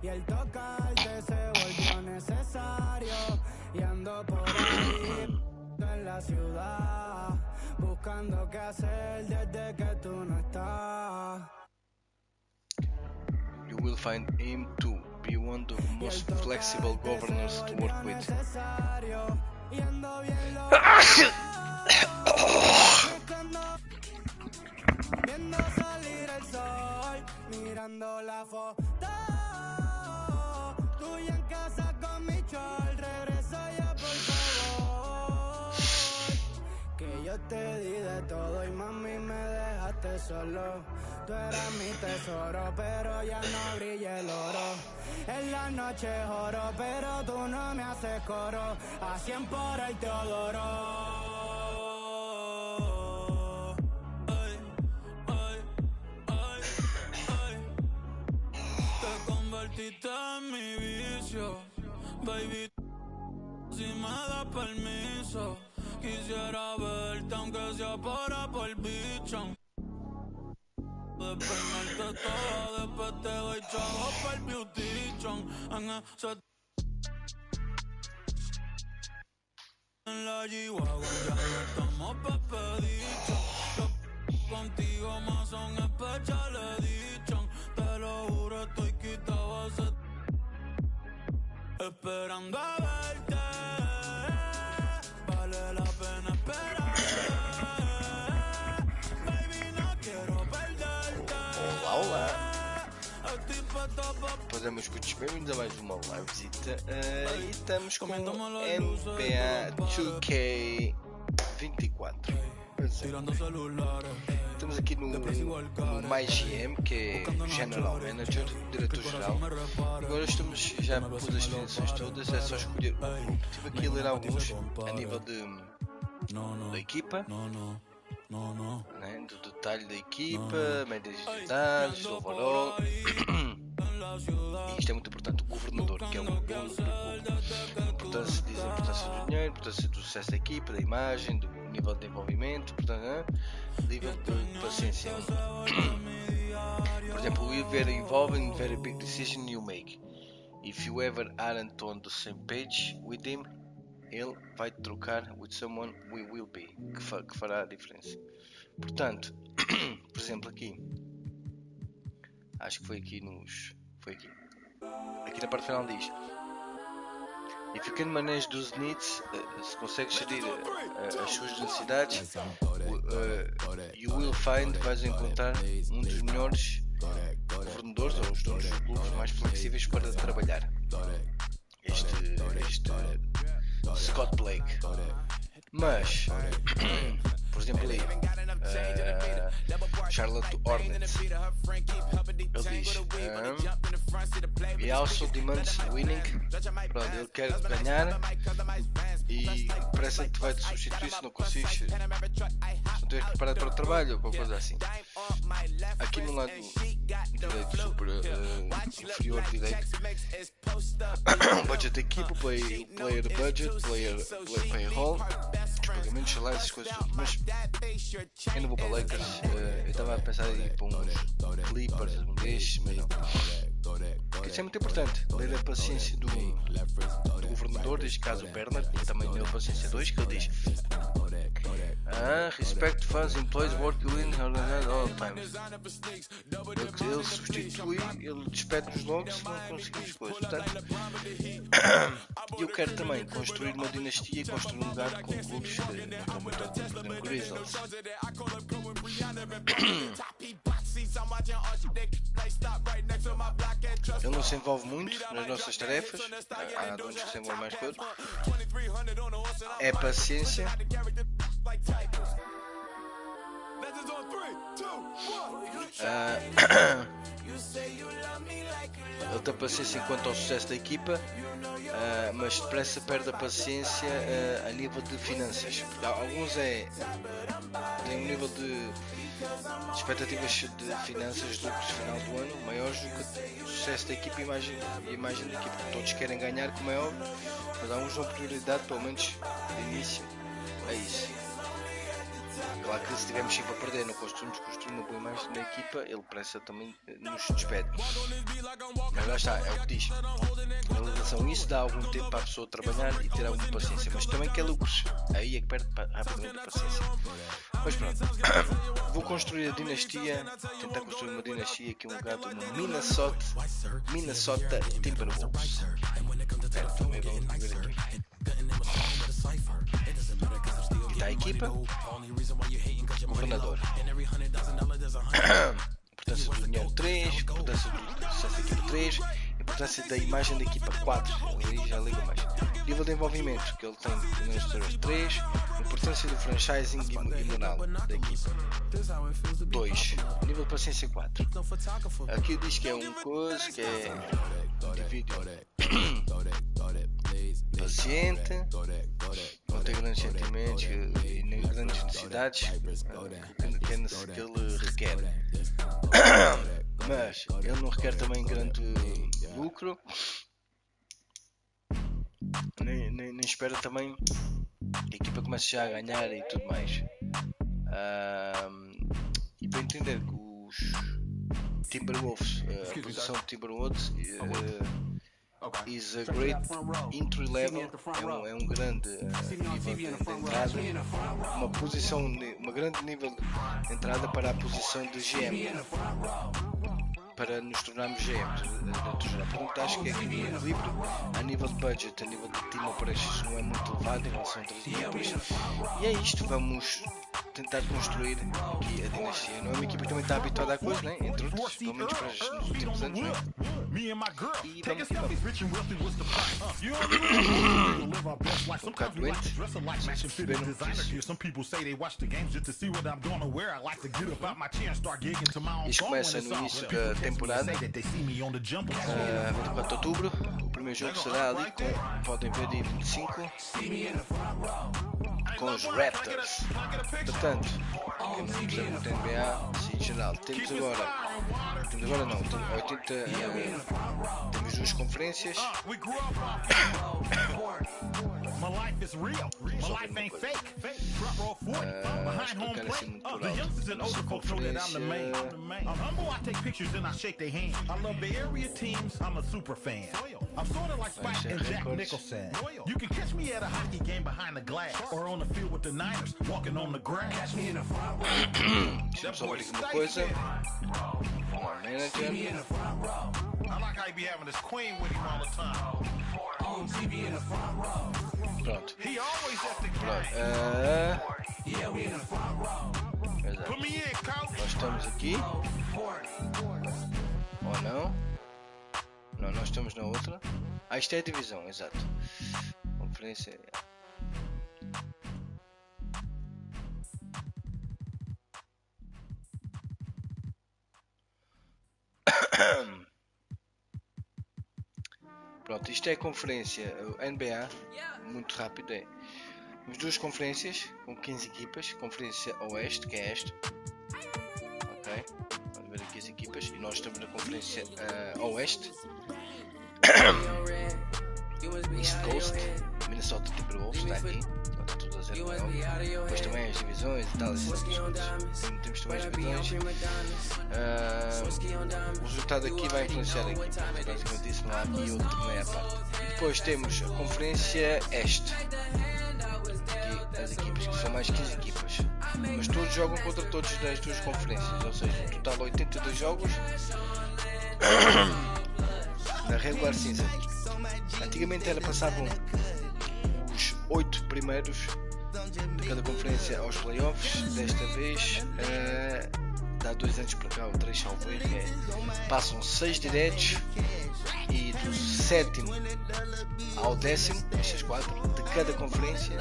y el tocarte se volvió necesario. Y ando por ahí en la ciudad, buscando qué hacer desde que tú no estás. You will find him to be one of the most flexible governors to work with. Viendo salir el sol, mirando la foto tuya en casa con mi chol. Regresa ya por favor, que yo te di de todo y mami me dejaste solo. Tú eras mi tesoro, pero ya no brilla el oro. En la noche oro, pero tú no me haces coro. A 100 por el Teodoro. En mi vicio, baby, si me das permiso, quisiera verte aunque sea por el bicho. Despeinarte toda, después te doy chavo para el beautition. En la G-Wagon ya no estamos pepedicho. Contigo más son especial edition. Te lo juro, estoy quitado hace... Esperando a verte, vale la pena esperarte. Baby, no quiero perderte. Olá. Podemos escutar bem-vindos a mais uma live visita e estamos com NBA 2K24. Estamos aqui no MyGM, que é o General Manager, Diretor-Geral. Agora estamos já pus as definições todas, é só escolher o grupo. Estive aqui a ler alguns a nível da equipa, né, do detalhe da equipa, médias de dados, overall. E isto é muito importante, o governador, que é o dono do clube. Importância, diz a importância do dinheiro, a importância do sucesso da equipa, da imagem, do nível de envolvimento, portanto, nível de paciência. Por exemplo, we very involved in very big decision you make. If you ever aren't on the same page with him, ele vai trocar with someone we will be, que fará a diferença. Portanto, por exemplo, aqui, acho que foi aqui aqui na parte final diz: if you can manage those needs, se consegues gerir as suas necessidades, you will find, vais encontrar um dos melhores governadores ou os donos dos clubes mais flexíveis para trabalhar. Este Scott Blake. Mas, por exemplo, ali, Charlotte Hornets, ele diz: he also demands winning. Pronto, ele quer ganhar e parece que vai te substituir se não consegues, se não estiveres preparado para o trabalho ou qualquer coisa assim. Aqui no lado direito, inferior direito, budget da equipa, player budget, player hall, os pagamentos, salários, essas coisas tudo. Mas eu não vou para Lakers, eu estava a pensar em ir para uns Clippers, um destes, mas não. Porque isso é muito importante, ler a paciência do governador, neste caso o Bernard, e também ler a paciência 2, que ele diz: respect funds employees work within all times. Ele substitui, ele despede-nos logo se não conseguimos coisas. Portanto, eu quero também construir uma dinastia e construir um lugar com clubes como o Grizzlies. Ele não se envolve muito nas nossas tarefas, há donos que se envolvem mais que outros. É paciência. Ele tem paciência enquanto ao sucesso da equipa, mas depressa perde a paciência a nível de finanças. Alguns têm um nível de expectativas de finanças, de lucros final do ano maiores do que o sucesso da equipa e a imagem da equipa. Todos querem ganhar, como é óbvio, mas alguns dão prioridade, pelo menos de início, a isso. Claro que se estivermos sempre a perder, não construímos uma boa imagem na equipa, ele parece também nos despede. Mas lá está, é o que diz. Em relação a isso, dá algum tempo para a pessoa trabalhar e ter alguma paciência, mas também quer lucros. Aí é que perde rapidamente a paciência. Mas pronto, vou construir a dinastia, tentar construir uma dinastia aqui um bocado no Minnesota Timberwolves. Também vamos ver aqui. Aqui está a equipa. Governador. Importância do dinheiro 3, importância do sucesso da equipa 3, importância da imagem da equipa 4, aí já liga mais. Nível de envolvimento que ele tem nas 3, importância do franchising e moral da equipa 2, nível de paciência 4. Aqui diz que é um coisa que é indivíduo paciente, não tem grandes sentimentos e nem grandes necessidades que ele requer. Mas ele não requer também grande lucro, nem espera também que a equipa comece já a ganhar e tudo mais. E para entender que os Timberwolves, a posição de Timberwolves is a great entry level, é um grande nível de entrada, uma grande nível de entrada para a posição de GM, para nos tornarmos GM. Portanto, acho que é aqui um equilíbrio a nível de budget, a nível de team operations não é muito elevado em relação a outras equipas, e é isto, vamos tentar construir aqui a dinastia. Não é uma equipa que também está habituada a coisa, né? Entre outros, pelo menos para nos últimos anos, né? E vamos. Um bocado doente, se perceberam isso. Isto começa no início da temporada, 24 de outubro. O primeiro jogo será ali com, podem ver, dia 25, com os Raptors. Portanto, quem não quiser muito NBA, assim, em geral, temos agora não, temos duas conferências. Só tem uma coisa. Explicar assim muito por alto. Nossa conferência. Deixa-me só ver aqui uma coisa. Manager. Pronto. Nós estamos aqui. Ou não? Não, nós estamos na outra. Isto é a divisão, exato. Conferência. Pronto, isto é a conferência NBA, muito rápido é. Temos duas conferências com 15 equipas, conferência Oeste, que é esta. Ok, vamos ver aqui as equipas e nós estamos na conferência Oeste. East Coast, Minnesota Timberwolves está aqui, está tudo a 0-9. Depois também as divisões e tal, temos também as divisões. O resultado aqui vai influenciar a equipa, basicamente isso, não há aqui outro meia parte. E depois temos a conferência Este, aqui as equipas, que são mais 15 equipas, mas todos jogam contra todos das duas conferências, ou seja, no total 82 jogos na regular season. Antigamente passavam os 8 primeiros de cada conferência aos playoffs. Desta vez, há 2 anos para cá, ou 3 salvo erro, passam 6 diretos e do 7º ao 10º, estas 4 de cada conferência,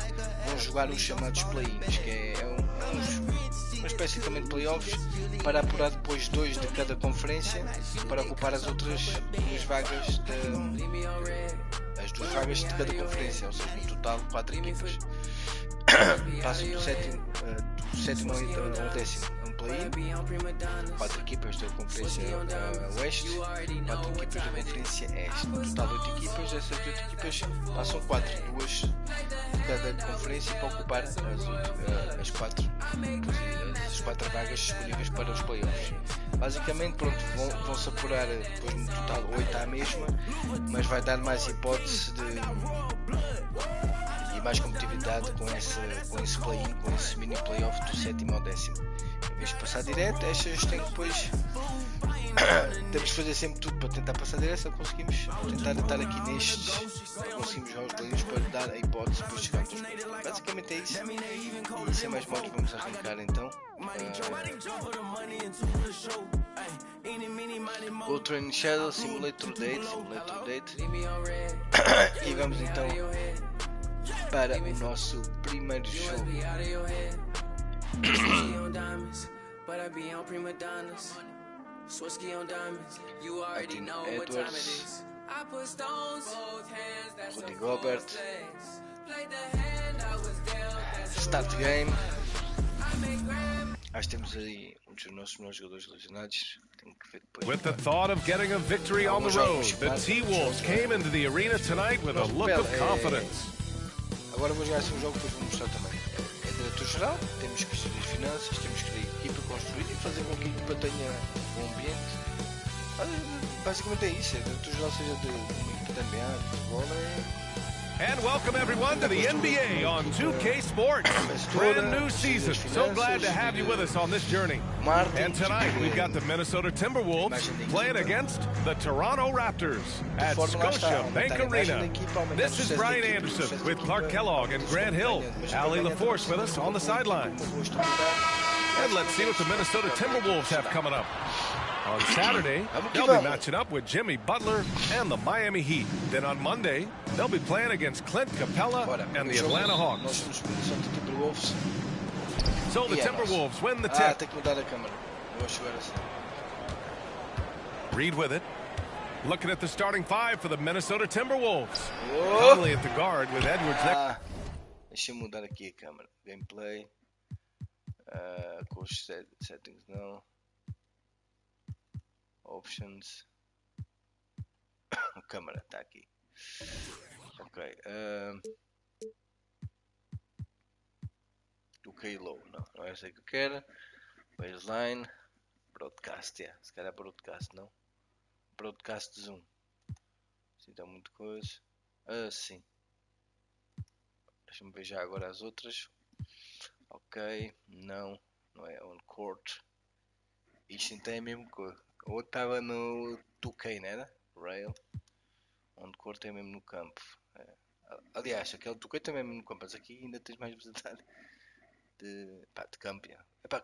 vão jogar os chamados play-ins, que é uma espécie também de playoffs para apurar depois 2 de cada conferência para ocupar as outras 2 vagas as 2 vagas de cada conferência, ou seja, no total 4 equipas passam do sétimo ao décimo é um play-in, 4 equipas da Conferência Oeste, 4 equipas da Conferência Este. No total 8 equipas, dessas 8 equipas passam 4, 2 de cada conferência para ocupar as 4 vagas disponíveis para os playoffs. Basicamente, pronto, vão-se apurar depois no total 8 à mesma, mas vai dar mais hipótese e mais competitividade com esse play-in, com esse mini playoff do sétimo ao décimo. Em vez de passar direto, estas têm depois temos de fazer sempre tudo para tentar passar direto, só conseguimos tentar estar aqui nestes, conseguimos jogar os play-ins para dar a hipótese depois de chegarmos aos play-ins. Basicamente é isso, e sem mais modos vamos arrancar então. Go Train Shadow, Simulator Date, e vamos então para o nosso primeiro jogo. Martin Edwards, Rudy Gobert, Start Game. Acho que temos aí um dos nossos melhores jogadores lesionados. Tenho que ver depois. With the thought of getting a victory on the road, the T-Wolves came into the arena tonight with a look of confidence. Agora vou jogar esse jogo, depois vou mostrar também. É diretor-geral, temos que gerir finanças, temos que gerir equipa, construir e fazer com que a equipa tenha um ambiente. Basicamente é isso, é diretor-geral, seja de uma equipa de NBA, de futebol. And welcome everyone to the NBA on 2K Sports. Brand new season. So glad to have you with us on this journey. And tonight we've got the Minnesota Timberwolves playing against the Toronto Raptors at Scotia Bank Arena. This is Brian Anderson with Clark Kellogg and Grant Hill. Ali LaForce with us on the sidelines. And let's see what the Minnesota Timberwolves have coming up. On Saturday, they'll be matching up with Jimmy Butler and the Miami Heat. Then on Monday, they'll be playing against Clint Capella and the Atlanta Hawks. So the Timberwolves win the tip. Reed with it. Looking at the starting five for the Minnesota Timberwolves. Conley at the guard with Edwards next. Deixa eu mudar aqui a câmera. Gameplay. Coach settings não. Options. A câmera está aqui. Ok. Ok, low. Não é essa que eu quero. Baseline. Broadcast. Yeah. Se calhar broadcast, não? Broadcast zoom. Assim está muito coisa. Sim. Deixa-me ver já agora as outras. Ok. Não é on court. Isto então é mesmo coisa. O outro estava no 2K, não era? Rail. Onde corta é mesmo no campo. Aliás, aquele 2K também é mesmo no campo. Mas aqui ainda tens mais visibilidade de campo.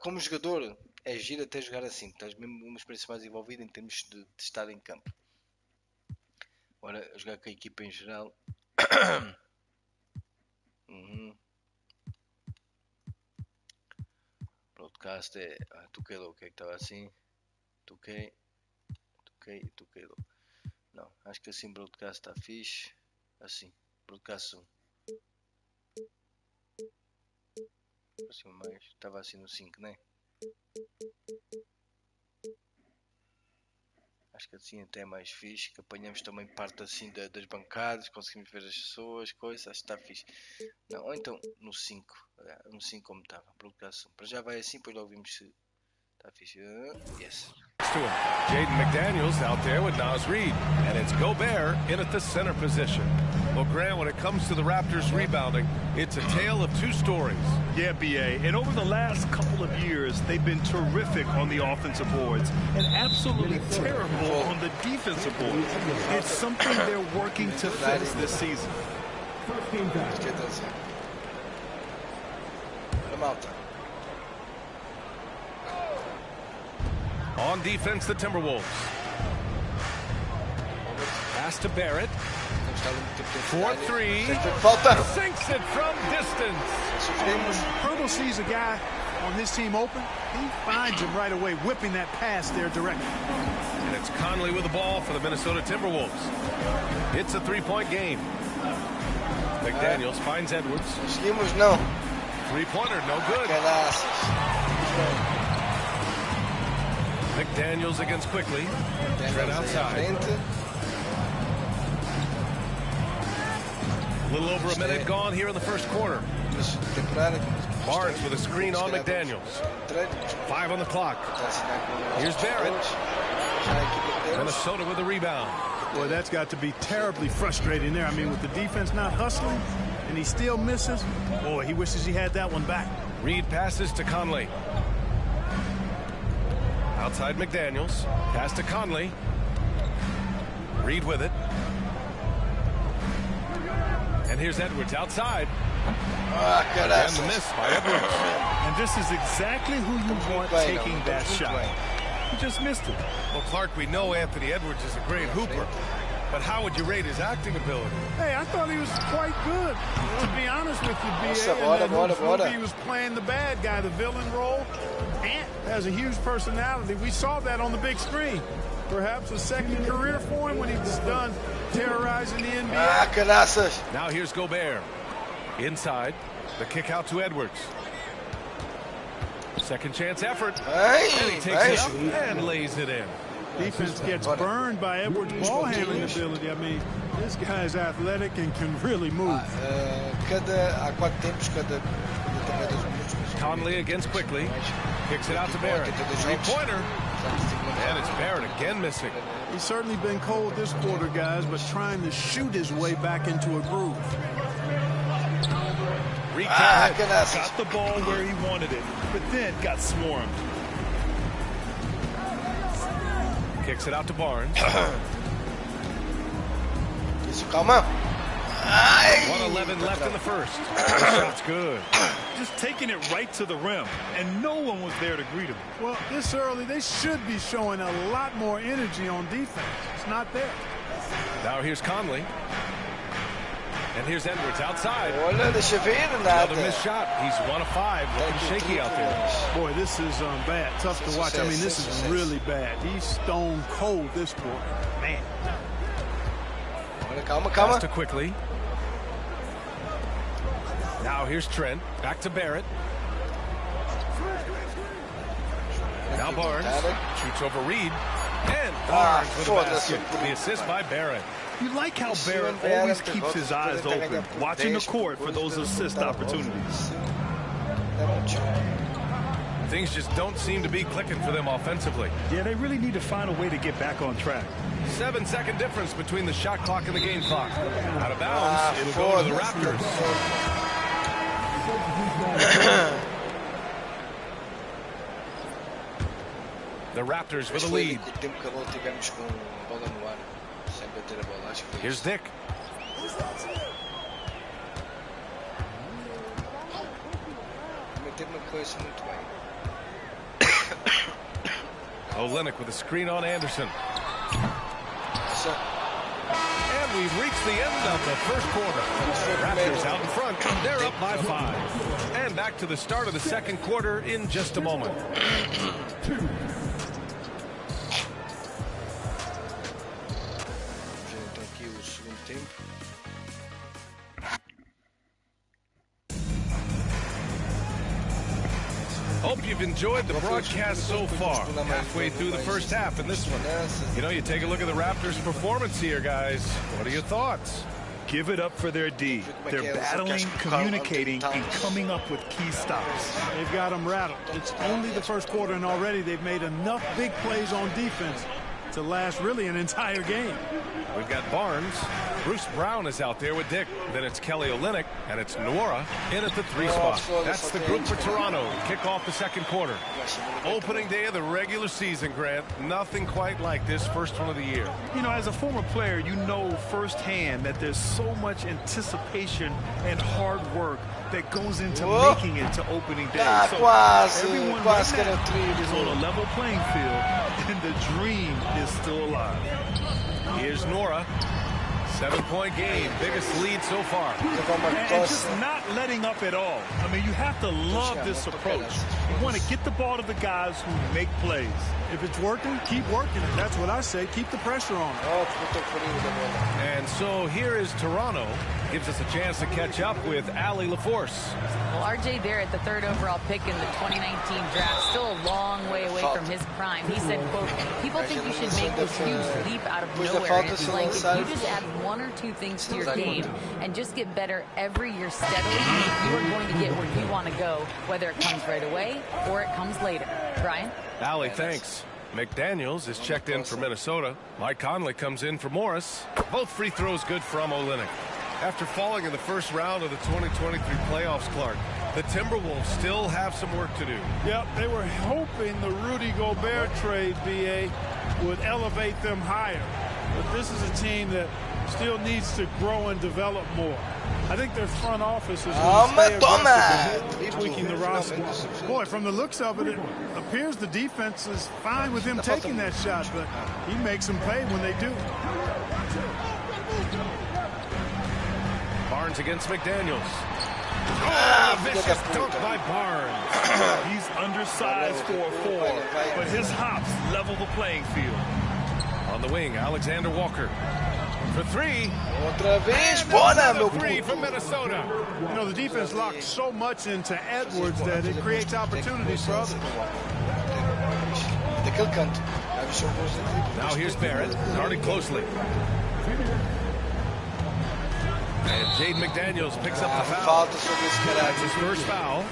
Como jogador, é giro até jogar assim. Tens mesmo uma experiência mais envolvida em termos de estar em campo. Agora, jogar com a equipa em geral. Broadcast é 2K low, que é que estava assim? 2K low. Não, acho que assim broadcast está fixe. Assim, broadcast zoom. Assim mais, estava assim no 5, né? Acho que assim até é mais fixe, que apanhamos também parte assim das bancadas, conseguimos ver as pessoas, coisas, acho que está fixe. Não, ou então no 5 como estava, broadcast zoom. Para já vai assim, depois logo vimos se está fixe. Yes. To him. Jaden McDaniels out there with Naz Reid, and it's Gobert in at the center position. Well, Grant, when it comes to the Raptors rebounding, it's a tale of two stories. Yeah, BA, and over the last couple of years, they've been terrific on the offensive boards and absolutely terrible on the defensive boards. It's something they're working to fix this season. On defense, the Timberwolves. Pass to Barrett. 4-3. Sinks it from distance. Brutal sees a guy on his team open. He finds him right away, whipping that pass there directly. And it's Conley with the ball for the Minnesota Timberwolves. It's a three-point game. McDaniels finds Edwards. Three-pointer, no good. McDaniels against Quickly. Trent outside. A little over a minute gone here in the first quarter. Barnes with a screen on McDaniels. 5 on the clock. Here's Barrett. Minnesota with a rebound. Boy, that's got to be terribly frustrating there. I mean, with the defense not hustling and he still misses, boy, he wishes he had that one back. Reed passes to Conley. Outside McDaniels. Pass to Conley. Reed with it. And here's Edwards outside. And the miss by Edwards. And this is exactly who you want taking that shot. He just missed it. Well, Clark, we know Anthony Edwards is a great hooper. But how would you rate his acting ability? Hey, I thought he was quite good. To be honest with you, B.A., he was playing the bad guy, the villain role. Ant has a huge personality. We saw that on the big screen. Perhaps a second career for him when he's done terrorizing the NBA. Now here's Gobert. Inside. The kick out to Edwards. Second chance effort. And he takes it up and lays it in. Defense gets burned by Edwards' ball handling ability. I mean, this guy's athletic and can really move. Conley against Quickly. Kicks it out to Barrett. Three-pointer. And it's Barrett again missing. He's certainly been cold this quarter, guys, but trying to shoot his way back into a groove. Got the ball where he wanted it, but then got swarmed. Kicks it out to Barnes. 1:11 left in the first. The shot's good. Just taking it right to the rim, and no one was there to greet him. Well, this early, they should be showing a lot more energy on defense. It's not there. Now here's Conley. And here's Edwards outside. Another missed shot. He's 1 of 5. Looking shaky out there. Boy, this is bad. Tough to watch. I mean, this is really bad. He's stone cold this quarter. Man. Pass to Quickly. Now here's Trent. Back to Barrett. Now Barnes. Shoots over Reed. And Barnes with a basket. The assist by Barrett. You like how Barrett always keeps his eyes open, watching the court for those assist opportunities. Things just don't seem to be clicking for them offensively. Yeah, they really need to find a way to get back on track. 7-second difference between the shot clock and the game clock. Out of bounds, it'll go to the Raptors. The Raptors with a lead. Here's Dick. Olynyk with a screen on Anderson. And we've reached the end of the first quarter. Raptors out in front. They're up by 5. And back to the start of the second quarter in just a moment. Hope you've enjoyed the broadcast so far. Halfway through the first half in this one. You know, you take a look at the Raptors' performance here, guys. What are your thoughts? Give it up for their D. They're battling, communicating, and coming up with key stops. They've got them rattled. It's only the first quarter, and already they've made enough big plays on defense to last really an entire game. We've got Barnes. Bruce Brown is out there with Dick. Then it's Kelly Olynyk, and it's Nwora in at the 3 spot. That's the group for Toronto to kick off the second quarter. Opening day of the regular season, Grant. Nothing quite like this first one of the year. You know, as a former player, you know firsthand that there's so much anticipation and hard work that goes into making it to opening day. So everyone right now is on a level playing field, and the dream is still alive. Here's Nwora. 7-point game, biggest lead so far. And just not letting up at all. I mean, you have to love this approach. You want to get the ball to the guys who make plays. If it's working, keep working it. That's what I say. Keep the pressure on. And so here is Toronto. Gives us a chance to catch up with Allie LaForce. Well, R.J. Barrett, the third overall pick in the 2019 draft, still a long way away from his prime. He said, quote, people think you should make this huge leap out of nowhere. And it's like, if you just add one or two things to your game and just get better every year steadily, you are going to get where you want to go, whether it comes right away or it comes later. Brian? Allie, thanks. McDaniels is checked in for Minnesota. Mike Conley comes in for Morris. Both free throws good from Olynyk. After falling in the first round of the 2023 playoffs, Clark, the Timberwolves still have some work to do. Yep, they were hoping the Rudy Gobert trade, B.A., would elevate them higher. But this is a team that still needs to grow and develop more. I think their front office is going to stay aggressive, tweaking the roster. Boy, from the looks of it, it appears the defense is fine with him taking that shot, but he makes them pay when they do. Barnes against McDaniels. Vicious dunk by Barnes. He's undersized for a 4, but his hops level the playing field. On the wing, Alexander Walker. For three. Outra vez, bola, meu Three from Minnesota. You know, the defense locks so much into Edwards that it creates opportunities for others. Now here's Barrett, guarded closely. And Jaden McDaniels picks up the foul. That's his first foul.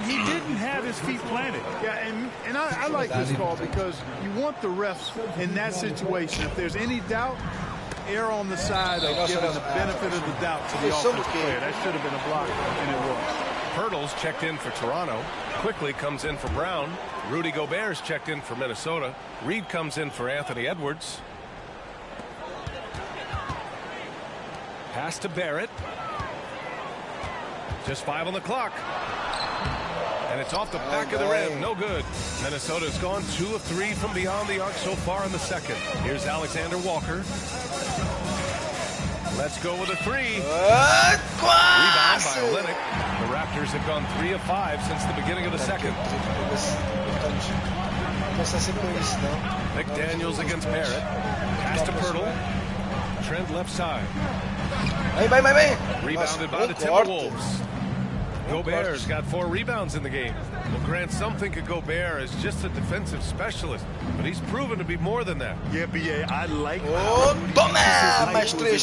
He didn't have his feet planted. Yeah, and I like this call because you want the refs in that situation. If there's any doubt, err on the side of giving the benefit of the doubt to the offensive player. That should have been a block, and it was. Pirtle's checked in for Toronto. Quickly comes in for Brown. Rudy Gobert's checked in for Minnesota. Reed comes in for Anthony Edwards. Pass to Barrett. Just 5 on the clock. And it's off the back of the rim. No good. Minnesota's gone 2 of 3 from beyond the arc so far in the second. Here's Alexander Walker. Let's go with a 3. Rebound by Olynyk. The Raptors have gone 3 of 5 since the beginning of the second. McDaniels against Barrett. Pass to Pirtle. Trent left side. Rebounded by the Timberwolves. Gobert's got 4 rebounds in the game. Well, Grant, some think of Gobert as just a defensive specialist, but he's proven to be more than that. Yeah, B.A., I like his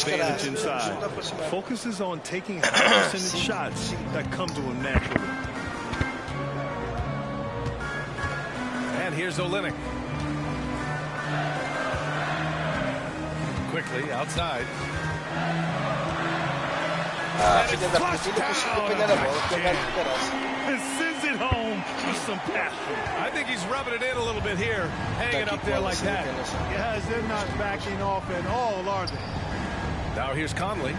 advantage inside. Focuses on taking high percentage shots that come to him naturally. And here's Olynyk. Quickly outside. Sends it home with some passion. I think he's rubbing it in a little bit here, hanging up there like that. Yes, they're not backing off at all, are they? Now here's Conley.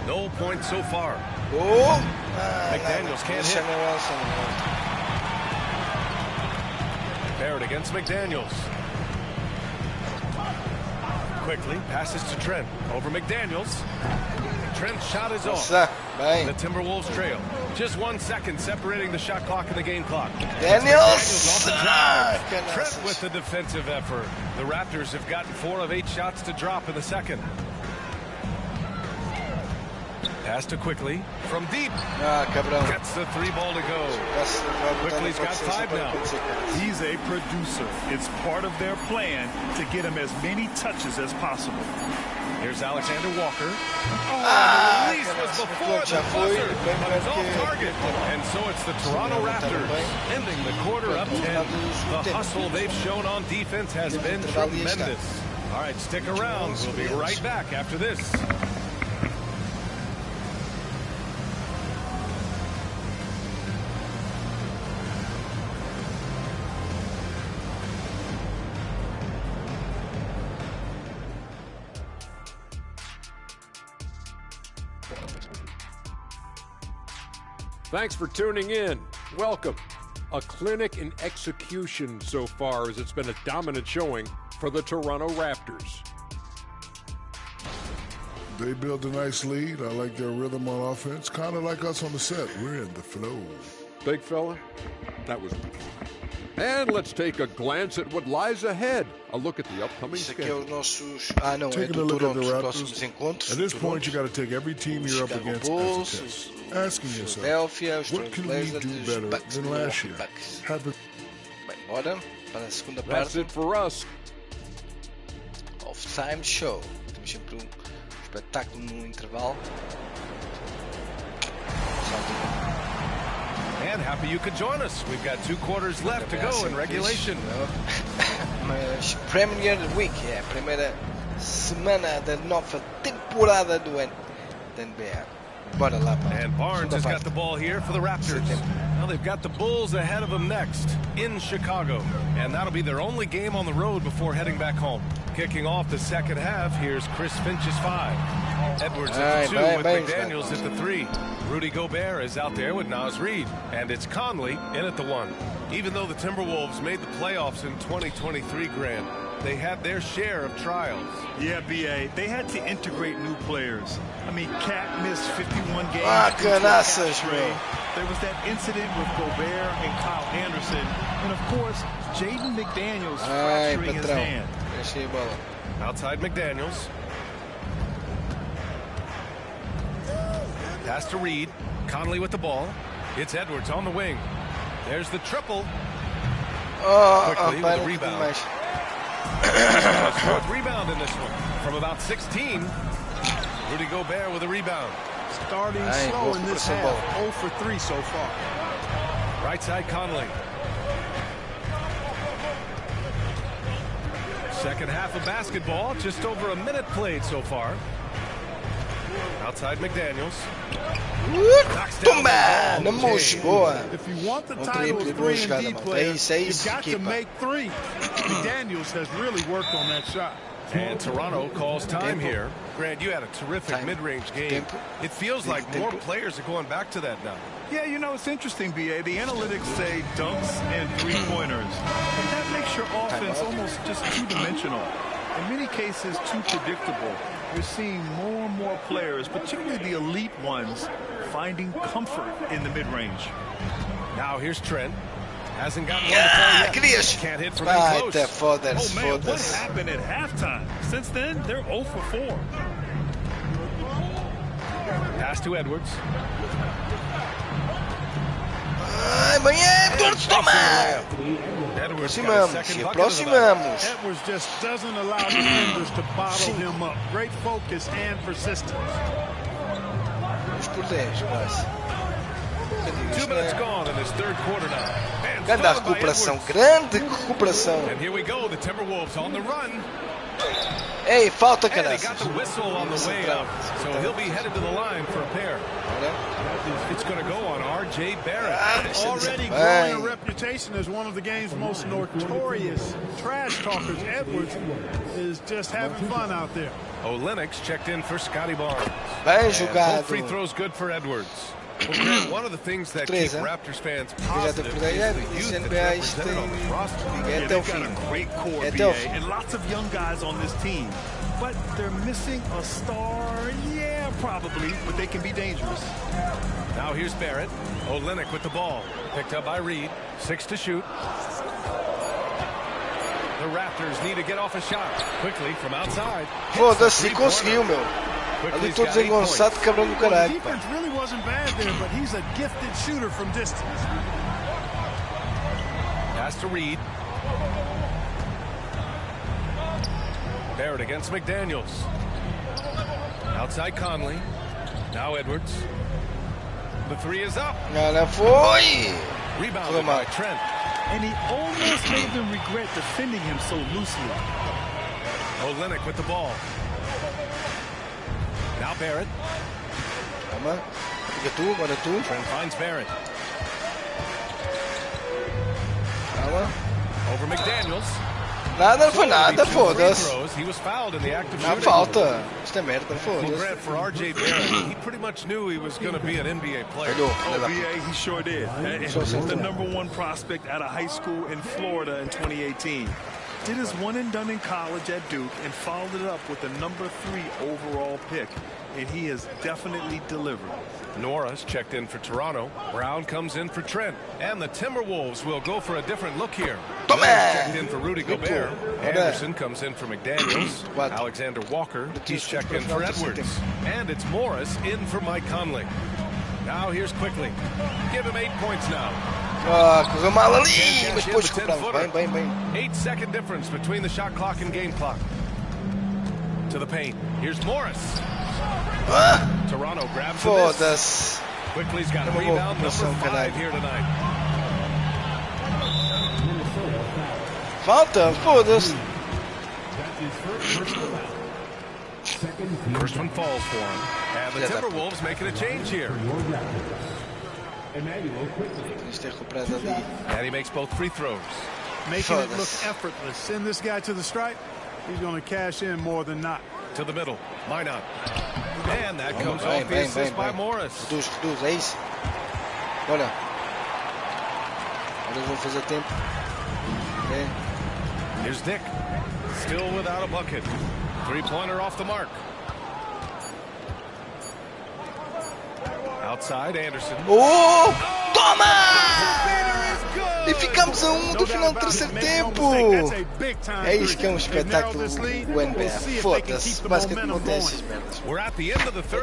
No points so far. McDaniels can't hit. Barrett against McDaniels. Quickly passes to Trent. Over McDaniels. Trent's shot is off. The Timberwolves trail. Just 1 second separating the shot clock and the game clock. McDaniels off the drive. Trent with the defensive effort. The Raptors have gotten 4 of 8 shots to drop in the second. Pass to Quickly from deep. Gets the 3 ball to go. Quickly's got 5 now. He's a producer. It's part of their plan to get him as many touches as possible. Here's Alexander Walker. The release was before the buzzer, but it's off target. And so it's the Toronto Raptors ending the quarter up 10. The hustle they've shown on defense has been tremendous. All right, stick around. We'll be right back after this. Thanks for tuning in. Welcome. A clinic in execution so far, as it's been a dominant showing for the Toronto Raptors. They built a nice lead. I like their rhythm on offense. Kind of like us on the set. We're in the flow. Big fella, that was good. And let's take a glance at what lies ahead. A look at the upcoming schedule. Taking a look at the Raptors. At this point, you got to take every team you're up against as a test. Asking yourself, what can we do better than last year? That's it for us. Halftime show. Temos sempre espetáculo no intervalo. And happy you could join us. We've got 2 quarters left to go in regulation. Mas Premier Week é a primeira semana da nova temporada do NBA. Bora lá, pá. And Barnes has got the ball here for the Raptors. Well, they've got the Bulls ahead of them next in Chicago. And that'll be their only game on the road before heading back home. Kicking off the second half, here's Chris Finch's 5. Edwards at the 2 with McDaniels at the 3. Rudy Gobert is out there with Naz Reid. And it's Conley in at the 1. Even though the Timberwolves made the playoffs in 2023, Grant, they had their share of trials. Yeah, B.A., they had to integrate new players. I mean, Cat missed 51 games. There was that incident with Gobert and Kyle Anderson. And, of course, Jaden McDaniels fracturing his hand. Outside McDaniels. Pass to Reed. Conley with the ball. It's Edwards on the wing. There's the triple. Quickly with the rebound. Fourth rebound in this one. From about 16. Rudy Gobert with a rebound. Starting slow in this half. 0 for 3 so far. Right side Conley. Second half of basketball. Just over a minute played so far. Outside McDaniels. Tumba! Boa! If you want the title of 3-and-D player, you've got to make 3. McDaniels has really worked on that shot. And Toronto calls time here. Grant, you had a terrific mid-range game. It feels like more players are going back to that now. Yeah, you know, it's interesting, B.A. The analytics say dunks and three-pointers. And that makes your offense almost just two-dimensional. In many cases, too predictable. You're seeing more and more players, particularly the elite ones, finding comfort in the mid-range. Now here's Trent. Hasn't gotten one to play yet. Can't hit from in close. Oh, man, what happened at halftime? Since then, they're 0 for 4. Pass to Edwards. Edwards Edwards just doesn't allow defenders to bottle him up. Great focus and persistence. 2 minutes gone in this third quarter now. Grande recuperação, grande recuperação. And here we go, the Timberwolves on the run. Ei, falta, cara. He got the whistle on the way up, so he'll be headed to the line for a pair. It's going to go on R.J. Barrett. Already growing a reputation as one of the game's most notorious trash talkers, Edwards is just having fun out there. Olenix checked in for Scotty Barnes. Bem jogado. Both free throws good for Edwards. Well, Grant, one of the things that keep Raptors fans positive is the youth that's represented on this roster. Yeah, they've got a great core, BA, and lots of young guys on this team. But they're missing a star, yeah, probably, but they can be dangerous. Now here's Barrett. Olynyk with the ball. Picked up by Reed. 6 to shoot. The Raptors need to get off a shot quickly from outside. Foda-se, conseguiu, meu. Ali todo desengonçado, cabrão do caralho. The defense really wasn't bad there, but he's a gifted shooter from distance. Pass to Reed. Barrett against McDaniels. Outside Conley. Now Edwards. The 3 is up. Ela foi. Rebounded by Trent. And he almost made them regret defending him so loosely. Olynyk with the ball. Now Barrett. Calma. Fica tu. Trent finds Barrett. Calma. Over McDaniels. Nada, não foi nada, foda-se. Não falta. Isto é merda, foda-se. For R.J. Barrett, he pretty much knew he was going to be an NBA player. BA, he sure did. He was the #1 prospect out of high school in Florida in 2018. Did his one and done in college at Duke and followed it up with the #3 overall pick. And he has definitely delivered. Nora's checked in for Toronto. Brown comes in for Trent. And the Timberwolves will go for a different look here. Checked in for Rudy Gobert. Anderson comes in for McDaniels. Alexander Walker, he's checked in for Edwards. And it's Morris in for Mike Conley. Now here's Quickly. Give him 8 points now. Correu mal ali, mas depois recuperamos. Bem. 8-second difference between the shot clock and game clock. To the paint. Here's Morris. Toronto grabs the miss. Quickly's got rebound number 5 here tonight. Falta, foda-se. First one falls for him. And the Timberwolves making a change here. And he makes both free throws. Making it look effortless. Send this guy to the stripe. He's going to cash in more than not. To the middle. Minot. And that comes off the assist by Morris. Reduz, é isso. Olha. Agora vão fazer tempo. Here's Dick. Still without a bucket. Three-pointer off the mark. Outside, Anderson. Oh! Toma! E ficamos a 1 do final do terceiro tempo. É isto que é um espetáculo do NBA. Foda-se. Basicamente não tem essas merdas.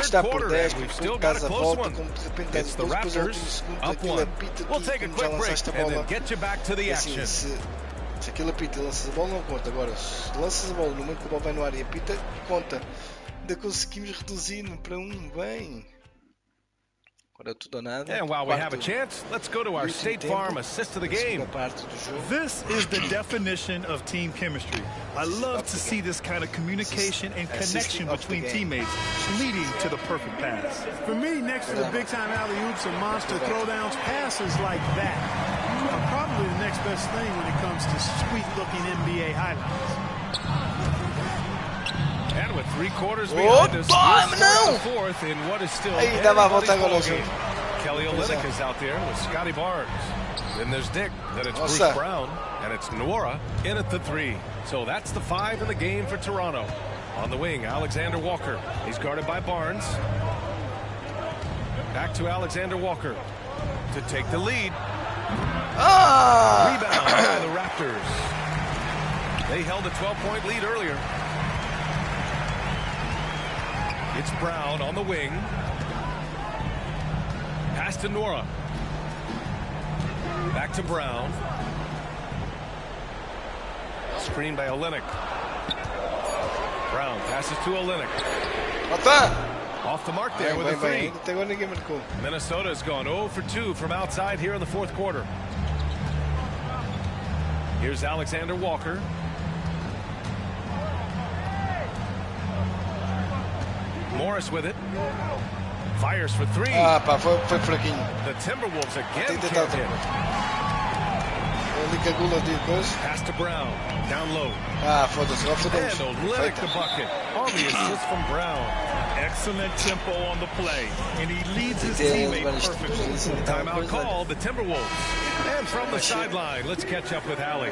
Está por 10, porque estás a volta, como de repente depois ao último segundo aquilo apita tudo, como já lançaste a bola. Assim, se aquilo apita e lanças a bola, não conta. Agora, se lanças a bola no momento que a bola vai no ar e apita, conta. Ainda conseguimos reduzir para 1, bem. And while we have a chance, let's go to our State Farm assist of the game. This is the definition of team chemistry. I love to see this kind of communication and connection between teammates leading to the perfect pass. For me, next to the big-time alley-oops and monster throwdowns, passes like that are probably the next best thing when it comes to sweet-looking NBA highlights. And with 3 quarters behind us, the fourth in what is still anybody's ballgame. Kelly Olynyk is out there with Scotty Barnes. Then there's Dick. Then it's Bruce Brown. And it's Nora in at the 3. So that's the 5 in the game for Toronto. On the wing, Alexander Walker. He's guarded by Barnes. Back to Alexander Walker to take the lead. Rebound by the Raptors. They held a 12-point lead earlier. It's Brown on the wing. Pass to Nora. Back to Brown. Screen by Olynyk. Brown passes to Olynyk. Off the mark there with a 3. Minnesota has gone 0 for 2 from outside here in the fourth quarter. Here's Alexander Walker. Morris with it. Fires for 3. Foi fraquinho. The Timberwolves again can't hit. Pass to Brown. Down low. Foda-se. And Olynyk the bucket. On the assist from Brown. Excellent tempo on the play. And he leads his teammate perfectly. Timeout called the Timberwolves. And from the sideline, let's catch up with Allie.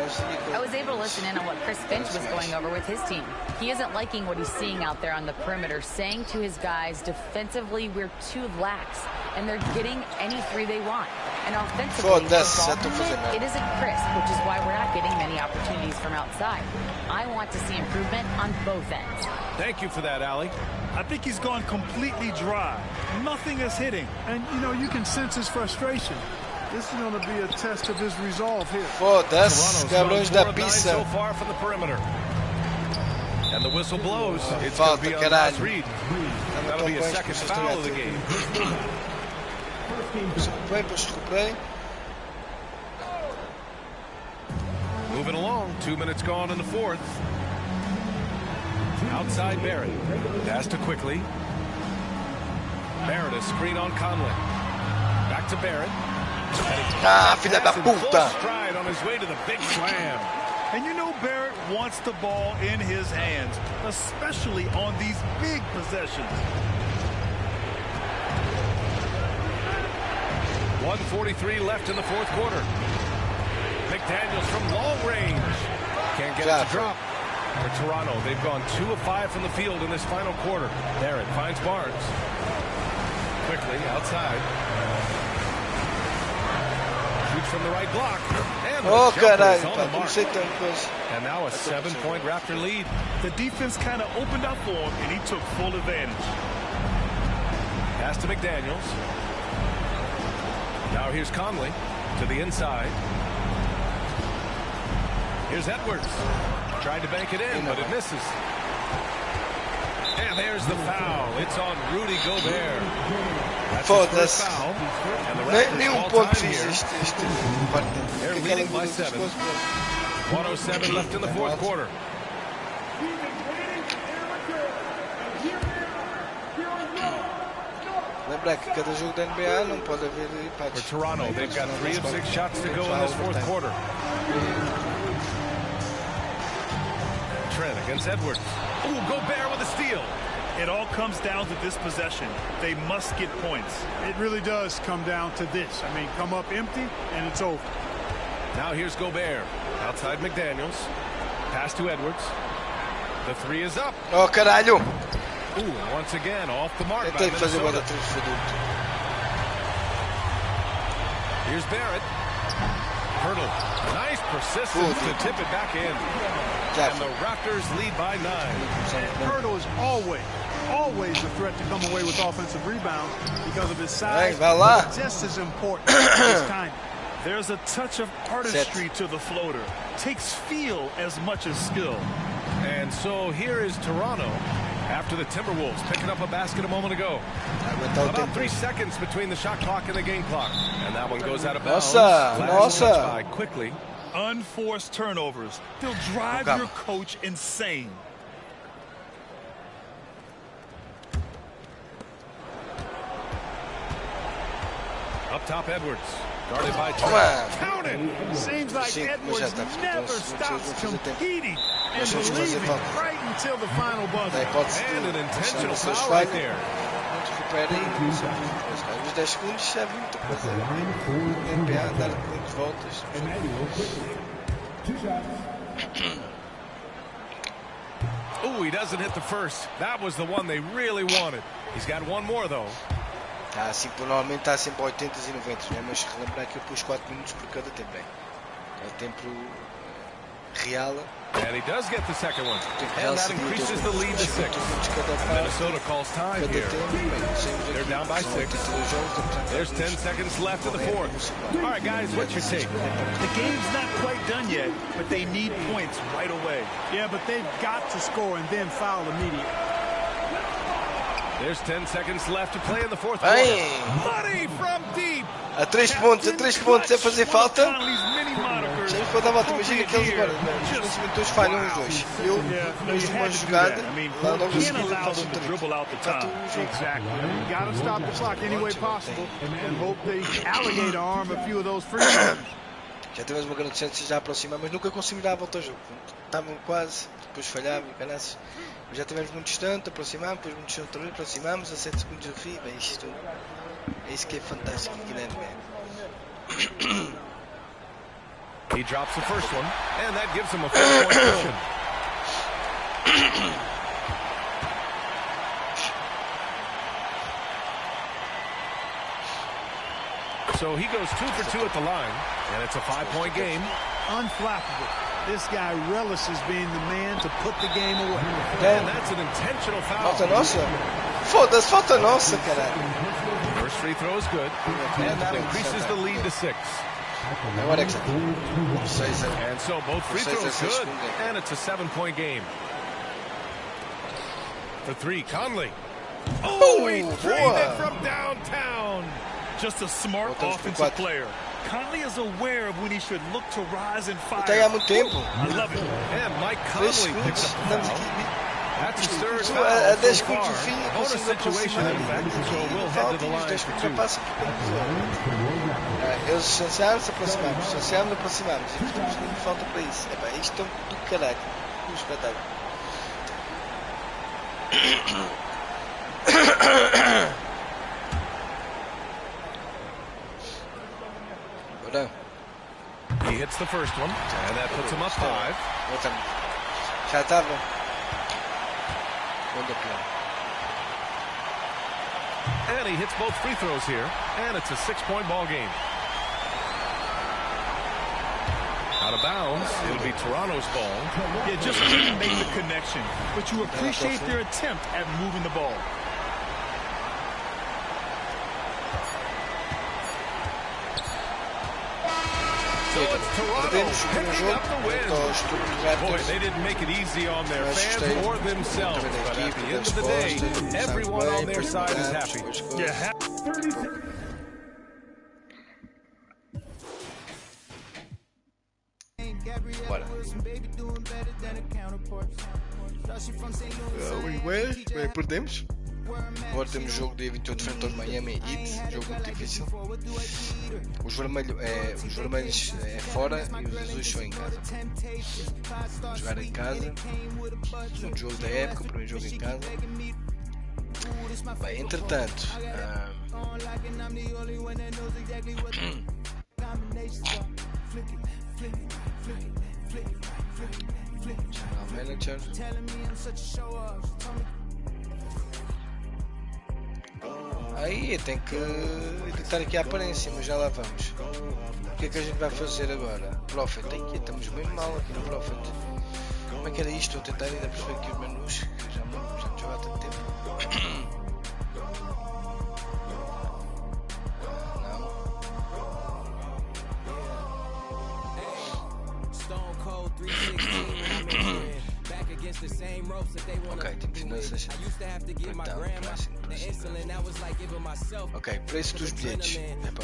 I was able to listen in on what Chris Finch was going over with his team. He isn't liking what he's seeing out there on the perimeter, saying to his guys, defensively, we're too lax, and they're getting any 3 they want. And offensively, it isn't crisp, which is why we're not getting many opportunities from outside. I want to see improvement on both ends. Thank you for that, Allie. I think he's gone completely dry. Nothing is hitting. And, you can sense his frustration. This is going to be a test of his resolve here. Foda-se, cabrões da pizza. So far from the perimeter. And the whistle blows. It's going to be on last read. That'll be a second foul of the game. Moving along, 2 minutes gone in the fourth. Outside Barrett. Pass to Quickly. Barrett a screen on Conley. Back to Barrett. Filha da puta. Stride on his way to the big slam. And Barrett wants the ball in his hands, especially on these big possessions. 1:43 left in the fourth quarter. McDaniels from long range. Can't get it to drop. For Toronto, they've gone 2 of 5 from the field in this final quarter. Barrett finds Barnes. Quickly, outside. Shoots from the right block. And the jumper is on the mark. And now a 7-point Raptor lead. The defense kind of opened up for him, and he took full advantage. Pass to McDaniels. Now here's Conley to the inside. Here's Edwards. Tried to bank it in, but it misses. And there's the foul. It's on Rudy Gobert. That's his first foul. And the Raptors call time here. They're leading by 7. 1:07 left in the fourth quarter. Lembra que cada jogo da NBA não pode haver empates. For Toronto, they've got 3 of 6 shots to go in this fourth quarter. Trent against Edwards. Ooh, Gobert with a steal. It all comes down to this possession. They must get points. It really does come down to this. I mean, come up empty, and it's over. Now here's Gobert. Outside McDaniels. Pass to Edwards. The 3 is up. Oh, caralho! Ooh, once again, off the mark by Minnesota. Here's Barrett. Hurdle. Nice persistence to tip it back in. And the Raptors lead by 9. Hurdle is always a threat to come away with offensive rebounds because of his size. Just as important as time. There's a touch of artistry to the floater. Takes feel as much as skill. And so here is Toronto after the Timberwolves picking up a basket a moment ago. About 3 seconds between the shot clock and the game clock. And that one goes out of bounds. By quickly. Unforced turnovers. They'll drive your coach insane. Up top, Edwards. Guarded by Trent. Count it! Seems like Edwards never stops competing and believing right until the final buzzer. And an intentional foul right there. Os 10 segundos já vi muita coisa. NBA dar muitas voltas. Oh, he doesn't hit the first. That was the one they really wanted. He's got one more though. Normalmente está sempre 80 e 90, né? Mas relembrar que eu pus 4 minutos por cada tempo. É o tempo real. And he does get the second one. And that increases the lead to 6. Minnesota calls time here. They're down by 6. There's 10 seconds left in the fourth. All right, guys, what's your take? The game's not quite done yet, but they need points right away. Yeah, but they've got to score and then foul immediately. There's 10 seconds left to play in the fourth quarter. Money from deep. A 3 pontos, é fazer falta. Já nos pode dar volta, imagina que eles agora, nos lançamentos falham os dois. Eu, depois de uma jogada, lá logo a seguir, faltam 3. Exactly. You gotta stop the clock any way possible and hope they alligator arm a few of those free throws. Já tivemos uma grande chance de já aproximar, mas nunca conseguimos dar a volta ao jogo. Estavam quase, depois falhavam e canaças. Já tivemos muito distante, aproximamos, depois muito distante outra vez, aproximamos, a 7 segundos do fim. Bem, isto é isso que é fantástico aqui na NBA. He drops the first one, and that gives him a 4-point cushion. So he goes 2 for 2 at the line, and it's a 5-point game. Unflappable. This guy relishes being the man to put the game away. And that's an intentional foul. Falta nossa. Foda-se, falta nossa, caralho. First free throw is good, and that increases the lead to 6. Agora é que está. And so both free throws good, and it's a 7-point game. For 3, Conley. Oh, he drained it from downtown. Just a smart offensive player. Conley is aware of when he should look to rise and fire. Está aí há muito tempo. I love it. And Mike Conley picks up the foul. That's his third foul a 10 so segundos far. do fim, Bonus situation, in fact, so we'll head to the line for 2. Eles chancearam-se, aproximamos. E temos muito falta para isso. Isto é do caralho. Um espetáculo. He hit hits the first one, and that puts him up 5. Já estava. And he hits both free throws here, and it's a 6-point ball game. Out of bounds, it'll be Toronto's ball. Yeah, just couldn't make the connection, but you appreciate their attempt at moving the ball. So it's Toronto picking up the win. Boy, they didn't make it easy on their fans or themselves, but at the end of the day, everyone on their side is happy. Yeah. Bora. Bem, perdemos. Agora temos jogo dia 28 frente aos Miami Heat, jogo muito difícil. Os vermelhos é fora e os azuis são em casa. Vamos jogar em casa. Segundo jogo da época, o primeiro jogo em casa. Bem, entretanto, General Manager. Aí tem que editar aqui a aparência, mas já lá vamos. O que é que a gente vai fazer agora? Profit, aqui estamos bem mal aqui no Profit. Como é que era isto? Vou tentar ainda perceber aqui os menus, que já não jogo há tanto tempo. Ok, tem finanças. Ok, preço dos bilhetes.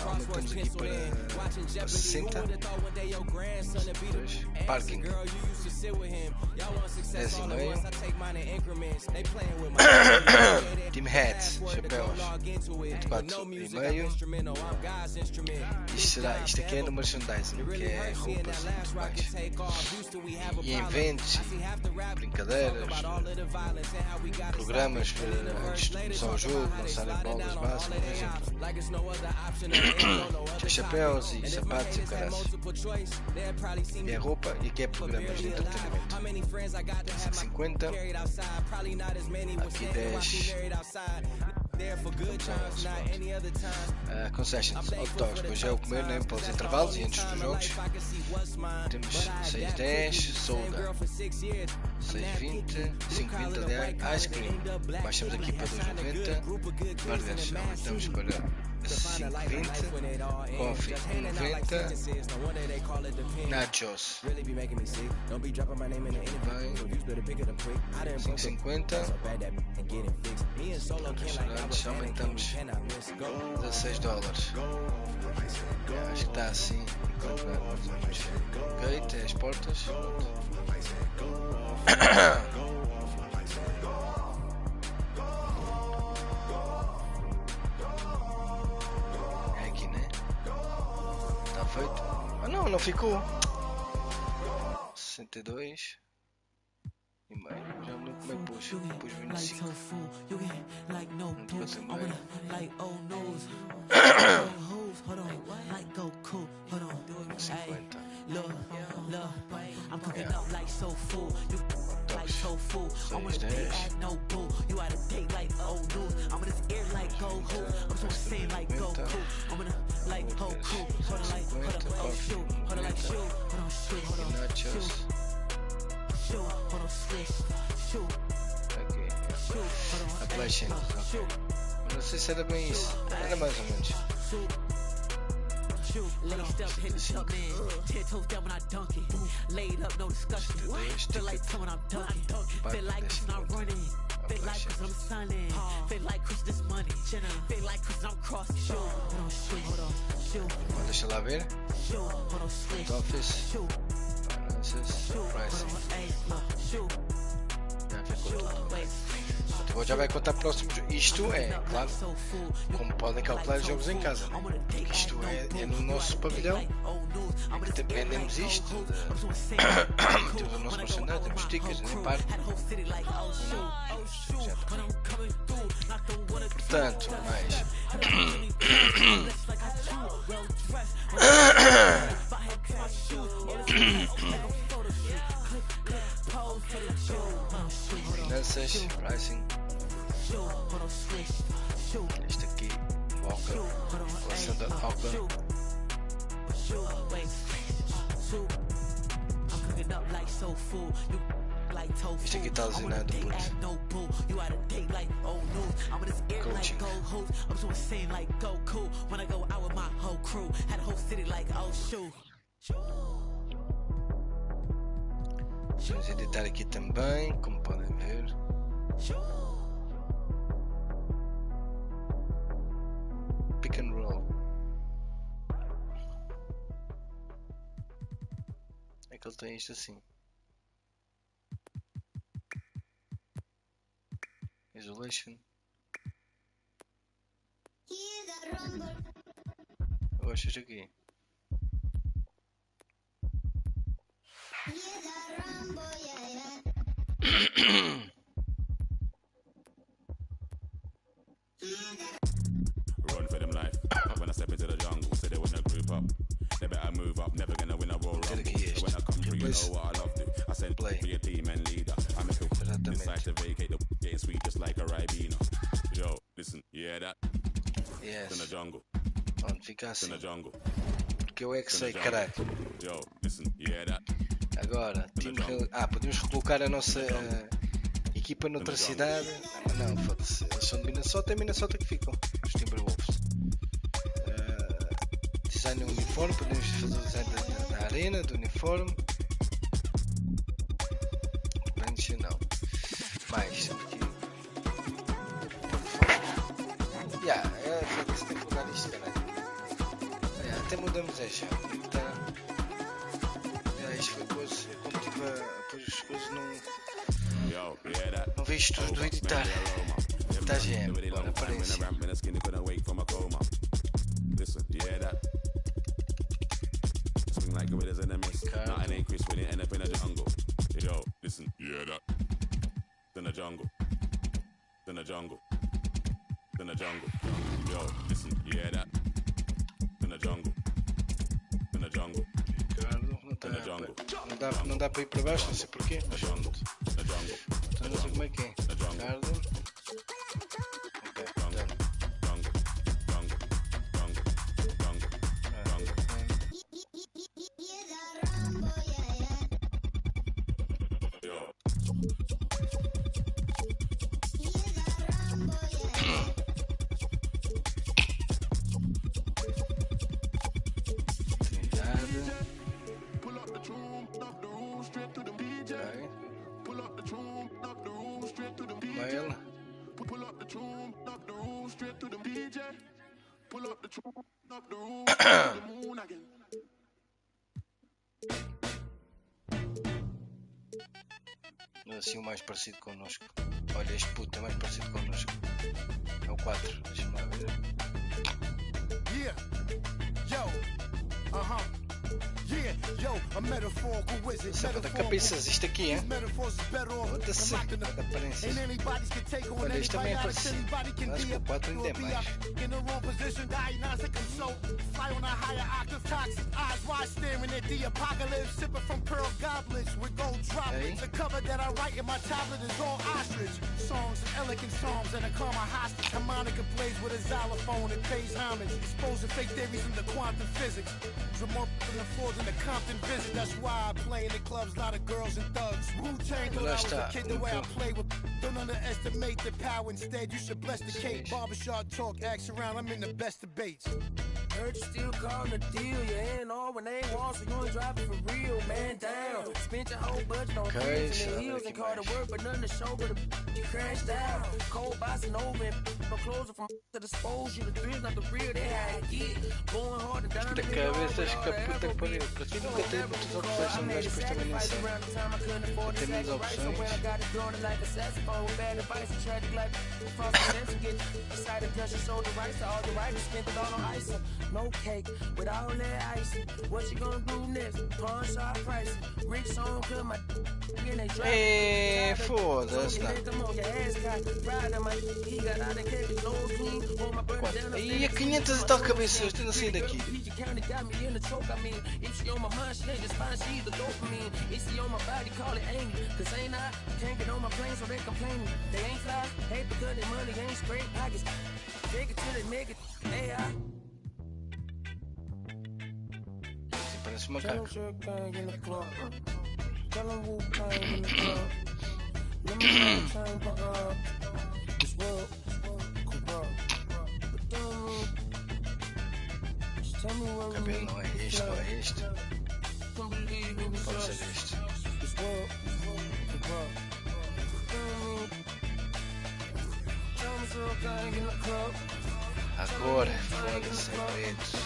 Aumentamos aqui para 60. Parking 10,5. Team hats, chapéus 24,5. Isto aqui é no merchandising, que é roupas e tudo mais. E em eventos, brincadeiras, programas antes de começar o jogo, lançarem bolas básicas, por exemplo. Chapéus e sapatos e caraças. E é roupa e aqui é programas de entretenimento. 5,50. Aqui 10. Concessions, hot dogs, depois é o comer, né, para os intervalos e antes dos jogos. Temos 6,10, soda 6,20, 5,20 aliás, ice cream, baixamos aqui para 2,90, burgers aumentamos para 5,20, coffee 1,90, nachos 5,50, restaurantes aumentamos $16. Acho que está assim. Ok, tem as portas. É aqui, né? Está feito. Ah não, não ficou. 62 e meio. Já não como é que pus. Pus 25. Muito para meio. 50. I'm cooking up like so full. You like so full. I'm gonna stay at no bull. You out of date like old news. I'm gonna air like Goku. I'm so sane like Goku. I'm gonna like Goku. Hold on like oh shoot. Hold on like shoot. Hold on shoot. Hold on shoot. Shoot. Hold on slish. Shoot. Okay. Shoot. Hold on. Ablation. Não sei se era bem isso. Era mais ou menos. Laced up, hit the top man. 10 toes down when I dunk it. Laid up, no discussion. Feel like someone I'm dunking. Feel like it's not running. Feel like cause I'm signing. Feel like cause this money. Feel like cause I'm crossing. Shoot, hold on, shoot, hold on, shoot. Deixa lá ver. Shoot, hold on, switch. Office. Shoot. Finances. Pricing. Já ficou tudo. Já vai contar próximos. Isto é, claro, como podem calcular jogos em casa. Isto é no nosso pavilhão. E que vendemos isto. Temos o nosso mercenário, temos stickers, nem parte. Portanto, mais. Finanças, pricing. Este aqui, Walker, relação da Walker. Este aqui está alucinado, puto. Coaching. Vamos editar aqui também, como podem ver. Pick and roll. É que ele tem isto assim. Isolation. Eu acho isto aqui. Run for them life. When I step into the jungle, say they wanna group up. They better move up, never gonna win a Royal Rumble. When I come through, you know what I love to. I send play for your team and leader. I'm a cool. Decide to vacate the getting sweet just like a Ribena. Yo, listen, you hear that? Yes. In the jungle. Onde fica assim. In the jungle. Porque eu é que sei, caralho. Yo, listen, you hear that? Agora, podemos recolocar a nossa equipa noutra cidade. Não, foda-se. Eles são de Minnesota, é Minnesota que ficam. Os Timberwolves. Design do uniforme, podemos fazer o design da arena, do uniforme. Branch não. Mais, porque. Foda-se, tem que mudar isto, caralho. Até mudamos a chave. Tá. Isto foi coisa. Quando tive a pôr as coisas não vejo tudo do editar. Tá GM, bora aparece. Like gorillas in the mist. Nothing ain't Chris when it end up in the jungle. Yo, listen, yeah that. In the jungle. In the jungle. In the jungle. Yo, listen, yeah that. In the jungle. In the jungle. Não dá para ir para baixo, não sei porquê, mas pronto. Então não sei como é que é. Ricardo. Assim o mais parecido connosco. Olha, este puto é mais parecido connosco. É o 4, deixa-me lá ver. Sabe da cabeças isto aqui, é? Foda-se, da aparência. Olha, isto também é parecido. Mas com o 4 ainda é mais. That's why I play in the clubs, a lot of girls and thugs. Wu-Tang, when I was a kid, the way I play with. Don't underestimate the power. Instead, you should bless the cake. Barbershop talk, axe around. I'm in the best debates. Heard you still calling a deal. You ain't all when they ain't want, so you ain't driving for real, man. Down. Spent your whole budget on things and the heels and called to work, but nothing to show, but you crashed out. Cold bossing over and no closer from to dispose you. The thrills not the real, they had to get. Going hard and down. Da cabeça, acho que a puta que pariu. Para quem nunca teve muitas opções, são gajos depois também nem sei. Tem muitas opções. no cake with all that ice. What you gonna do next? Pawn shop price. Rich song, put my in a drive. Foda-se, tá. E a 500 e tal cabeças, tendo assim daqui. Sim, parece uma caca. O cabelo não é este, não é este. Pode ser este. Agora, foda-se, preto.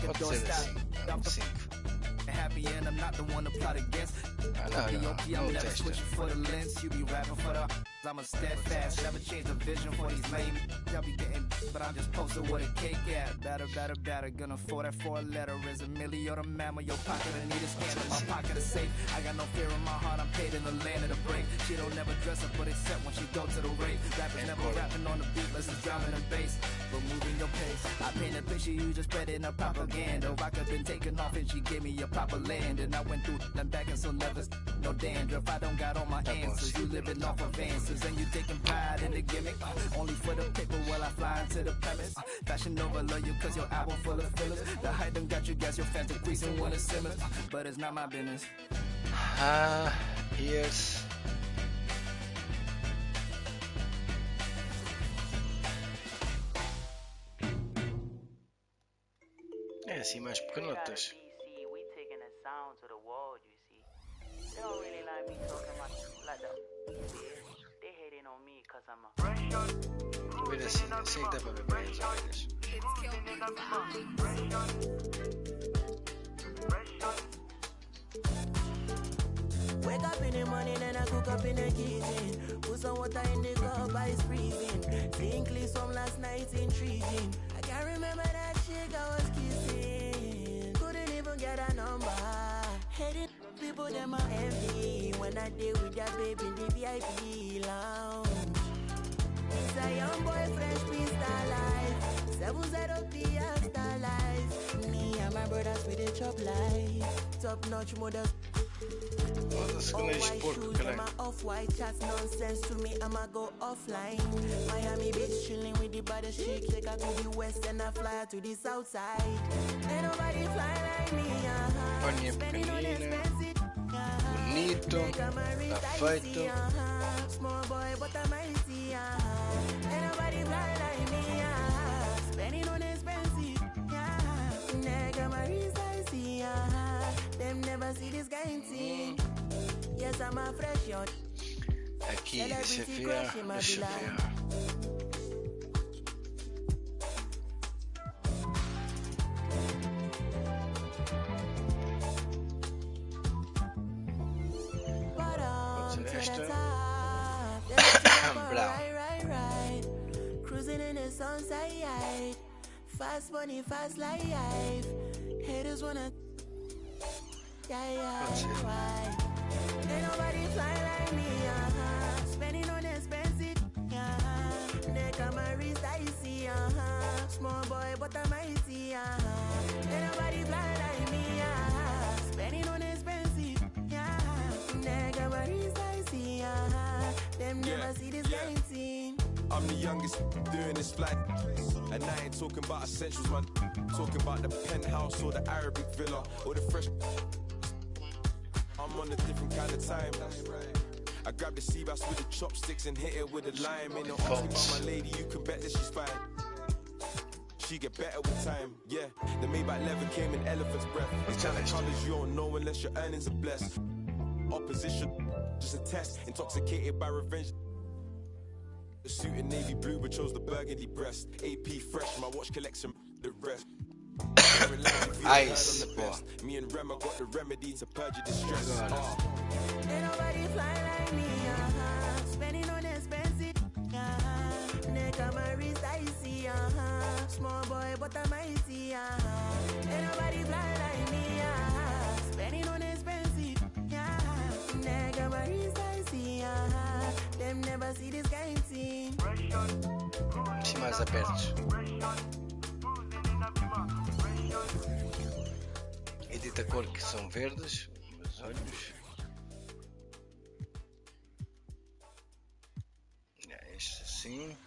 Pode ser assim, não, 5. Happy and I'm not the one to plot against. No testa. I'm a steadfast, never change the vision for these lame. Y'all be getting, but I'm just posted with a cake at. Better, gonna afford that 4-letter. Is a million or a mammal, your pocket, I need a scan in my pocket is safe. I got no fear in my heart, I'm paid in the land of the break. She don't never dress up, but except when she go to the rave. Rappers never rapping on the beat, less is drumming and bass. But moving your pace, I paint a picture, you just spread it in a propaganda. Rock had been taken off and she gave me a proper land. And I went through them back and so never no dandruff. I don't got all my answers, you living off advances. And you taking pride in the gimmick, only for the paper while I fly into the premise. Fashion over love you cause your album full of fillers. The hype done got you guys, your fans decreasing when it simmers. But it's not my business. Here's é assim mais pequenotas. Ver assim que dá para ver bem as orelhas. Wake up in the morning and I cook up in the kitchen. Put some water in the cup, ice freezing. Seeing clips from last night intriguing. I can't remember that chick I was kissing. Couldn't even get a number. Headed people them are empty. When I deal with that baby in the VIP lounge. It's a young boy, fresh piece of life. 703 after life. Me and my brothers with the chop life. Top notch models. Off-white chats nonsense to me, I'ma go offline. Miami Beach chilling with the baddest chick. Take her to the west and I fly her to the south side. Ain't nobody fly like me, Spending on expensive, bonito, perfeito. Small boy, but I'm mighty, Ain't nobody fly like me, Spending on expensive, Nigga, my reason, them never see this kind thing. Yes, I'm a fresh young. Aqui, deixa ver. Cruising in the sunset, fast money, fast life. Haters wanna. Why? Ain't nobody fly like me, Spending on expensive, Nigga, my wrist icy, Small boy, but I'm mighty, Ain't nobody fly like me, Spending on expensive, Nigga, my wrist icy, Them never see this kind thing. I'm the youngest doing this flat. And I ain't talking about essentials, man. Talking about the penthouse or the Arabic villa or the fresh. I'm on a different kind of time. I grab the sea bass with the chopsticks and hit it with a lime. Ain't no asking about my lady, you can bet that she's fine. She get better with time, yeah. The Maybach leather came in elephant's breath. It's kind of colors you don't know unless your earnings are blessed. Opposition, just a test. Intoxicated by revenge. The suit in navy blue but chose the burgundy breast. AP fresh, my watch collection, the rest. Ice, me and Rema got the remedy to purge your distress. Ain't nobody fly like me, Spending on this very spicy, small boy but I'm mighty, ain't nobody fly like me, spending on expensive, nigga very spicy, them never see this kind of thing. Sim, mais abertos. Edita a cor que são verdes, meus olhos. Este assim.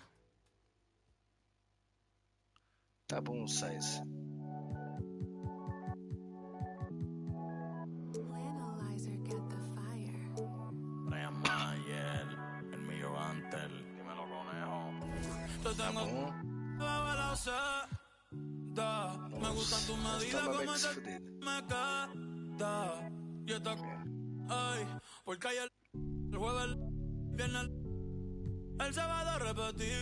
Tá bom o size. Tá bom. Me gusta tu medida como se me queda. Y esta ay, porque hay el jueves, el viernes, el sábado repetí,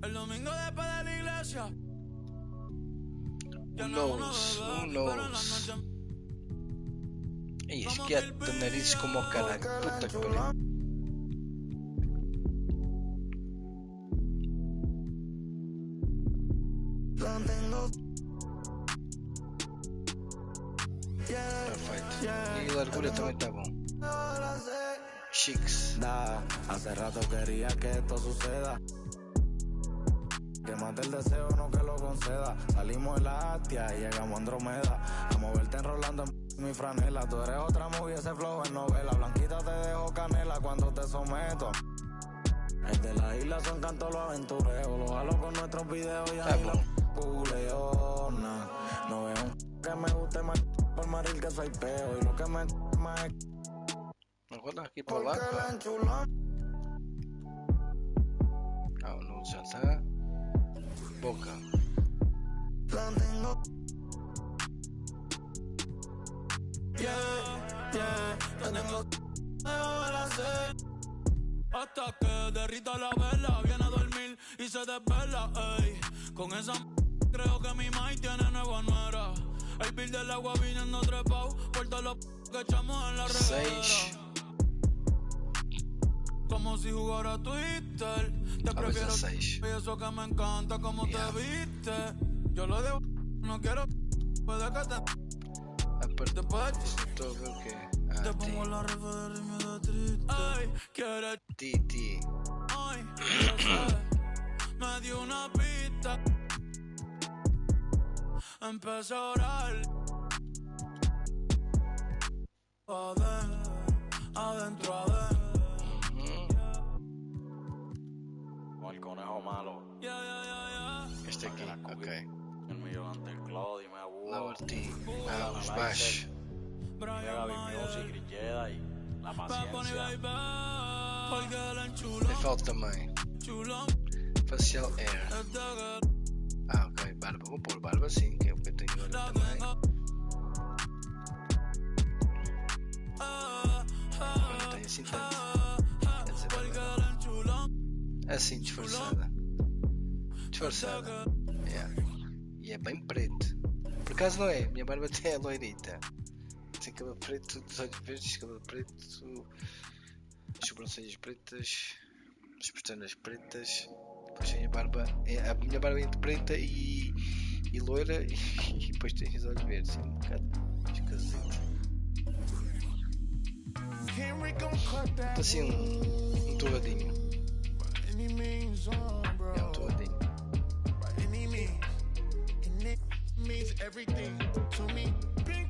el domingo después de la iglesia. Who knows? Ei, esquenta nariz como o caralho. Puta que pariu. Perfeito. E a largura também tá bom. Chiques. Hace rato quería que esto suceda. Que mate el deseo, no que lo conceda. Salimos de la Astia y llegamos a Andromeda. A moverte enrolando en mi franela. Tú eres otra movie, ese flow en novela. Blanquita te dejo canela cuando te someto. El de la isla son cantos los aventureos. Los jalo con nuestros videos y ahí los culeona. No veo un que me guste más por maril que soy peo. Y lo que me más es agora aqui para lá. Ah, não já tá. Boca. Hasta que derrita la vela, viene a dormir y se desvela, ey. Con esa creo que mi mai tiene nueva nuera. El bill del agua viniendo trepao por todos los que echamos en la regadera. Como si jugara Twitter. Te prefiero y eso que me encanta como te viste. Yo lo debo, no quiero. Puede que te te pongo la refa de ritmo de triste. Ay, quiere Titi. Ay, yo sé, me dio una pista. Empecé a orar. Adentro. Como el conejo malo. Este aqui, ok. El millón ante el Claudio, me aburro. La Ortiz. Os baixos. Llega Big Music, Grilleda y la paciencia. Me falta também. Facial Air. Ah, ok. Barba. Vou pôr barba sim, que é o que eu tenho agora também. Não tenho assim tanto. Quer dizer, assim, disfarçada. Yeah. E é bem preto. Por acaso não é, minha barba até é loirita. Tem cabelo preto, dos olhos verdes, cabelo preto, as sobrancelhas pretas, as pestanas pretas. Depois tem a minha barba é entre preta e loira e depois tem os olhos verdes. É um bocado esquisito. Está assim um torradinho. É um torradinho. Means everything to me. Pink,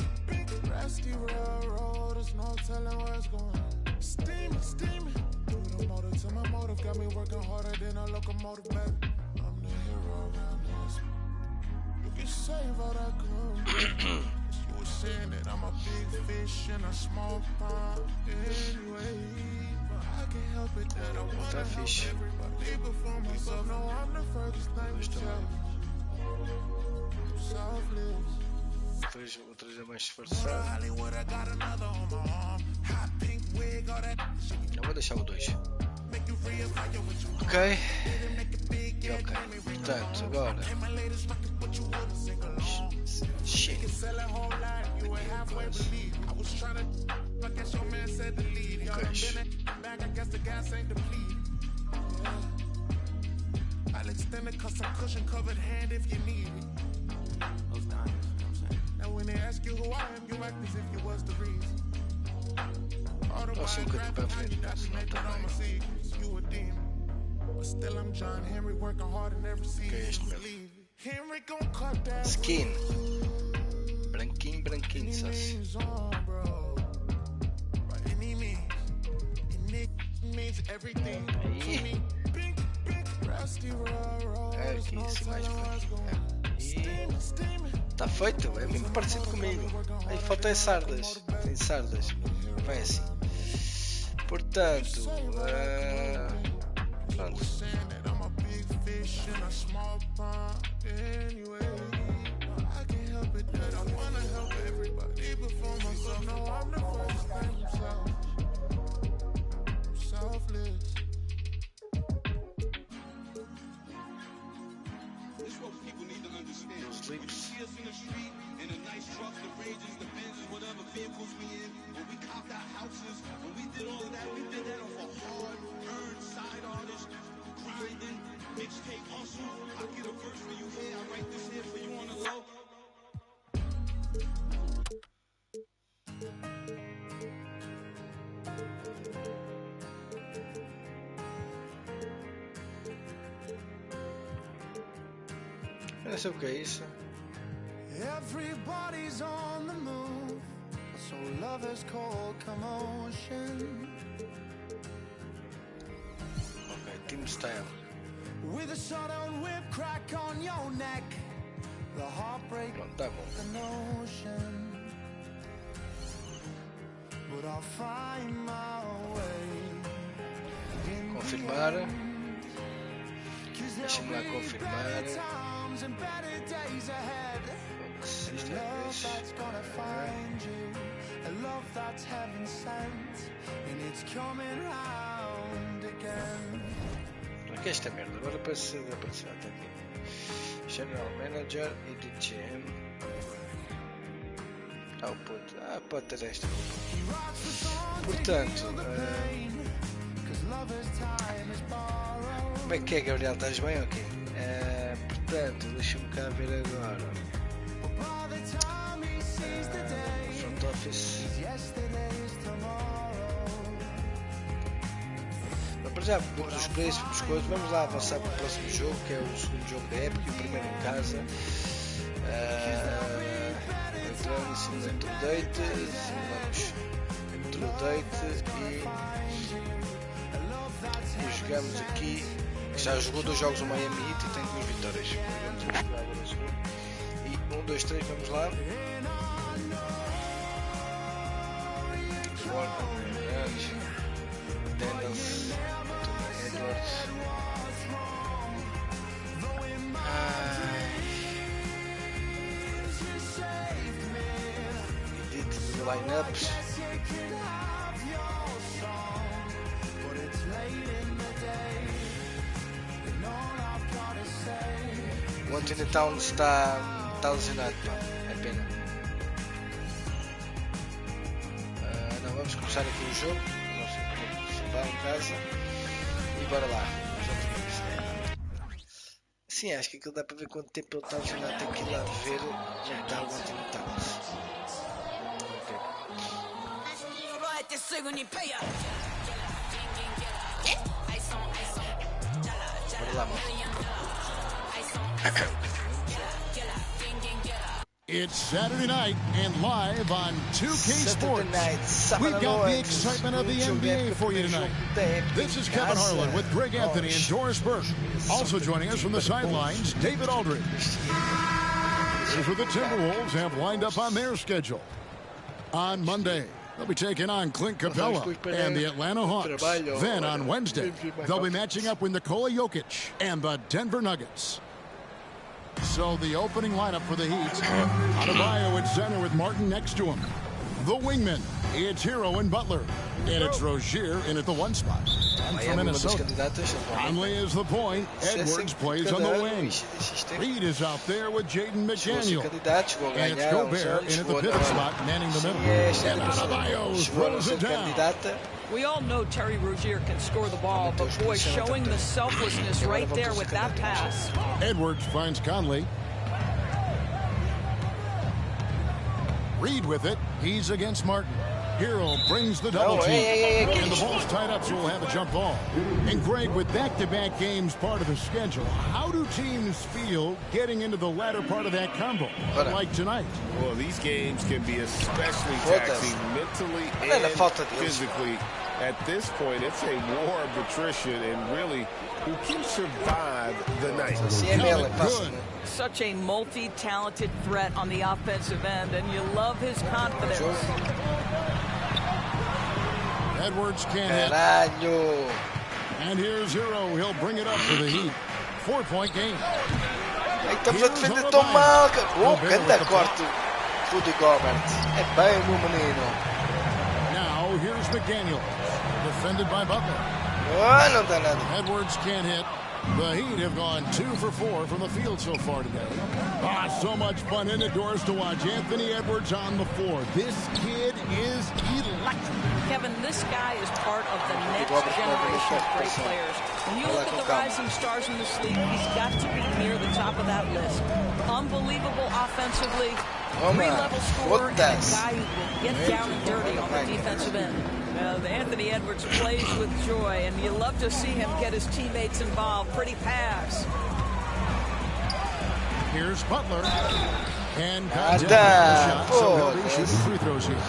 rusty railroad, there's no telling where it's going. Steaming. Through the motor to my motive, got me working harder than a locomotive, baby. I'm the hero around this. You can save all that good. You were saying that I'm a big fish in a small pond. Anyway, but I can't help it that I want to help everybody before myself. No, I'm the furthest thing to tell. Outras é mais disfarçado. Não vou deixar o 2. Ok. Portanto, agora. Chega. extended custom cushion covered hand if you need it. Those diamonds, you know what I'm saying? Now when they ask you who I am, you act as if you was the reason. Autobiographical, you got me naked on my secrets. You a demon. But still I'm John Henry working hard and never see you. Henry gon' cut that skin. Branquinho, branquinho, sócio. Aí. Aqui, essa imagem tá feito, é bem parecido comigo. Aí falta as sardas. Tem sardas. Vai assim. Portanto, pronto. Os lips. Eu não sei o que é isso. Everybody's on the move, so lovers call commotion. Ok, team style. With a sudden whip crack on your neck, the heartbreak, the notion. But I'll find my way. Confirmar. Deixa-me lá confirmar. Para que esta merda? Agora apareceu até aqui. General Manager e de GM. Pode ter esta. Portanto, como é que é, Gabriel? Estás bem? Ok. Portanto, deixa-me cá ver agora. Front Office. Para já, os preços, coisas. Vamos lá avançar para o próximo jogo, que é o segundo jogo da época, e o primeiro em casa. Entrando em cima do date, simulamos intro date e jogamos aqui. Já jogou 2 jogos no Miami Heat e tem 2 vitórias. Vamos jogar agora o segundo. E 1, 2, 3, vamos lá. Daniels, Edwards. Edit lineups. O Anthony Towns está lesionado, pá. É pena. Não, vamos começar aqui o jogo. Vamos vai em casa e bora lá. Sim, acho que aquilo dá para ver quanto tempo ele está lesionado. Tem que ir lá ver onde está o Anthony Towns. Bora lá, mano. It's Saturday night and live on 2K Sports. We've got the excitement of the NBA for you tonight. This is Kevin Harlan with Greg Anthony and Doris Burke. Also joining us from the sidelines, David Aldridge. Here's what the Timberwolves have lined up on their schedule. On Monday, they'll be taking on Clint Capella and the Atlanta Hawks. Then on Wednesday, they'll be matching up with Nikola Jokic and the Denver Nuggets. So the opening lineup for the Heat, Adebayo at center with Martin next to him. The wingman, it's Hero and Butler. And it's Rozier in at the 1 spot. And from Minnesota, Conley is the point. Edwards plays on the wing. Reed is out there with Jaden McDaniel. And it's Gobert in at the pivot spot, manning the middle. And Adebayo throws it down. We all know Terry Rozier can score the ball, but boy, showing the selflessness right there with that pass. Edwards finds Conley. Reed with it. He's against Martin. Hero brings the double team. And the ball's tied up, so we'll have a jump ball. And Greg, with back-to-back games part of the schedule, how do teams feel getting into the latter part of that combo, like tonight? Well, these games can be especially taxing mentally and physically. At this point, it's a war of attrition, and really, who can survive the night? Such a multi-talented threat on the offensive end, and you love his confidence. Edwards can't hit. And here's Hero. He'll bring it up for the Heat. 4-point game. Estamos a defender tão mal. Ganda corte. Tudo Gobert. É bem no menino. Now here's McDaniel. Defended by Butler. Não dá nada. Edwards can't hit. The Heat have gone 2 for 4 from the field so far today. So much fun indoors to watch. Anthony Edwards on the floor. This kid is electric. Kevin, this guy is part of the next generation of great players. When you look at the rising stars in this league, he's got to be near the top of that list. Unbelievable offensively, three-level scorer, and a guy who will get down and dirty on the defensive end. Anthony Edwards plays with joy, and you love to see him get his teammates involved. Pretty pass. Here's Butler. And shot, so he'll be shooting free throws here.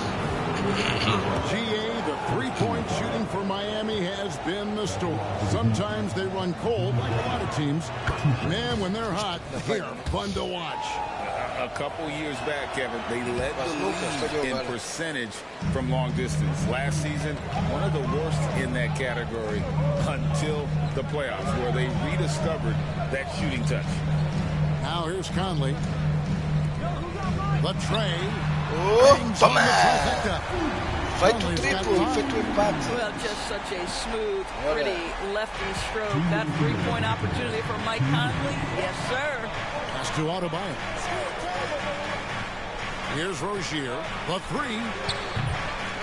GA, the three-point shooting for Miami has been the story. Sometimes they run cold, like a lot of teams. Man, when they're hot, they're fun to watch. A couple years back, Kevin, they led the league in percentage from long distance. Last season, one of the worst in that category until the playoffs, where they rediscovered that shooting touch. Now here's Conley. The tray. Feito triplo, feito empate. Well, just such a smooth, pretty lefty stroke. That three-point opportunity for Mike Conley. Yes, sir. Pass to Adebayo. Here's Rozier. The three.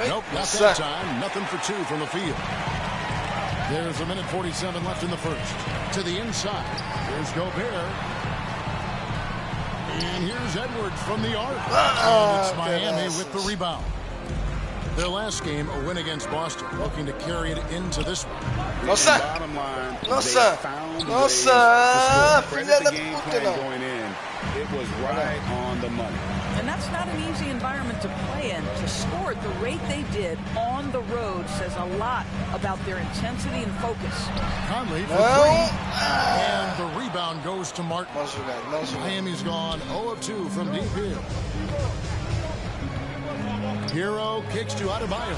Nope, not that time. Nothing for two from the field. There's a minute 47 left in the first. To the inside. Here's Gobert. And here's Edwards from the arc. And it's Miami with the rebound. Their last game, a win against Boston, looking to carry it into this one. No, sir. Bottom line, no, sir. No, sir. The game plan going in, it was right on the money. And that's not an easy environment to play in. To score at the rate they did on the road says a lot about their intensity and focus. Conley for three. And the rebound goes to Martin. Miami's gone 0 of 2 from deep here. Hero kicks to Adebayo.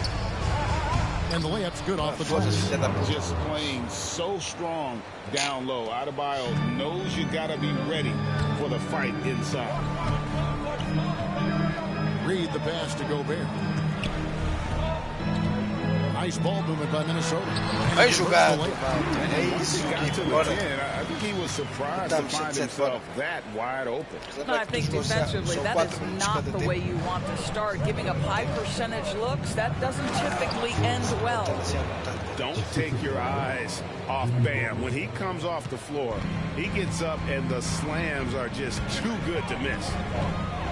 And the layup's good off the glass. Just playing so strong down low. Adebayo knows you got to be ready for the fight inside. Reed the pass to Gobert. Nice ball movement by Minnesota. Bem jogado. I think he was surprised to find himself that wide open. No, I think defensively, that is not the way you want to start. Giving up high percentage looks, that doesn't typically end well. Don't take your eyes off Bam. When he comes off the floor, he gets up and the slams are just too good to miss.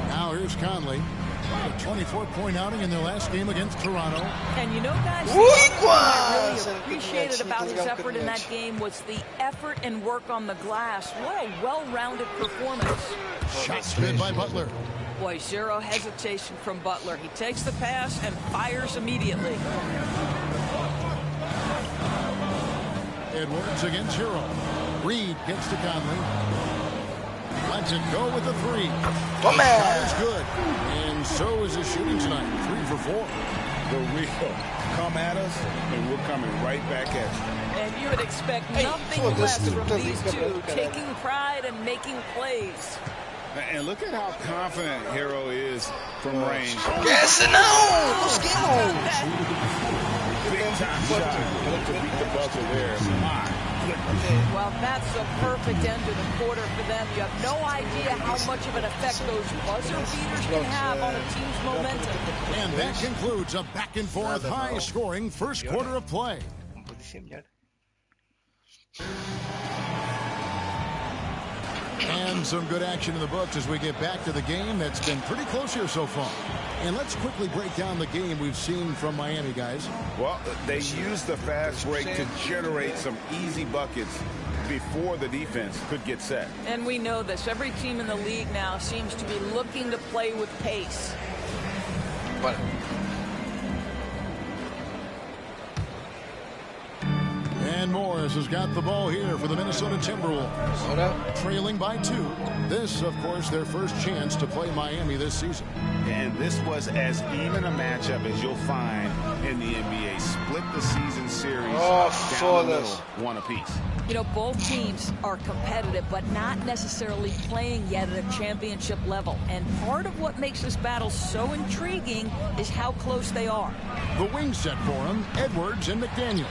Now here's Conley. A 24-point outing in their last game against Toronto. And you know, guys, what I really appreciated about his effort in that game was the effort and work on the glass. What a well-rounded performance. Shot spin by Butler. Boy, zero hesitation from Butler. He takes the pass and fires immediately. Edwards against Hero. Reed gets to Conley. Lets it go with the three. That is good. And so is his shooting tonight. 3 for 4. The real come at us, and we're coming right back at you. And you would expect nothing less from these two, taking pride and making plays. And look at how confident Hero is from range. Yes, no! Big Top shot to beat the buzzer there. My goodness. Well, that's a perfect end to the quarter for them. You have no idea how much of an effect those buzzer beaters can have on a team's momentum. And that concludes a back-and-forth, high-scoring first quarter of play. And some good action in the books as we get back to the game that's been pretty close here so far. And let's quickly break down the game we've seen from Miami, guys. Well, they used the fast break to generate some easy buckets before the defense could get set. And we know this. Every team in the league now seems to be looking to play with pace. But and Morris has got the ball here for the Minnesota Timberwolves. Trailing by 2. This, of course, their first chance to play Miami this season. And this was as even a matchup as you'll find in the NBA. Split the season series down the middle, one apiece. You know, both teams are competitive, but not necessarily playing yet at a championship level. And part of what makes this battle so intriguing is how close they are. The wing set for him, Edwards and McDaniel.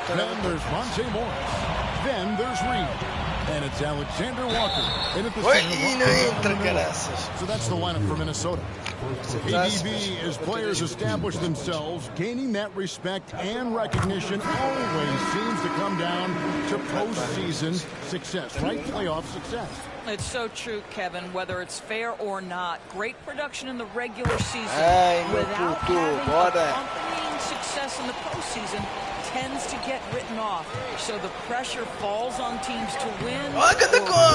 Then there's Monte Morris. Then there's Reed. And it's Alexander Walker. And at the so that's the lineup for Minnesota. ADB, as players establish themselves, gaining that respect and recognition always seems to come down to postseason success, right? Playoff success. It's so true, Kevin, whether it's fair or not. Great production in the regular season without having accompanying success in the postseason tends to get written off. So the pressure falls on teams to win or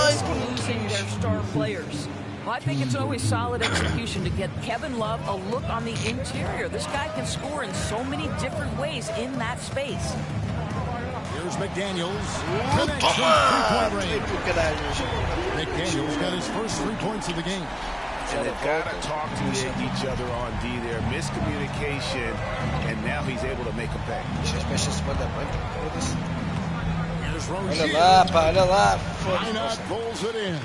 risk losing their star players. Well, I think it's always solid execution to get Kevin Love a look on the interior. This guy can score in so many different ways in that space. Here's McDaniels. Three-point range. McDaniels got his first 3 points of the game. And they've got to talk to each other on D there. Miscommunication, and now he's able to make a pay. Here's Rozier. Minot pulls it in.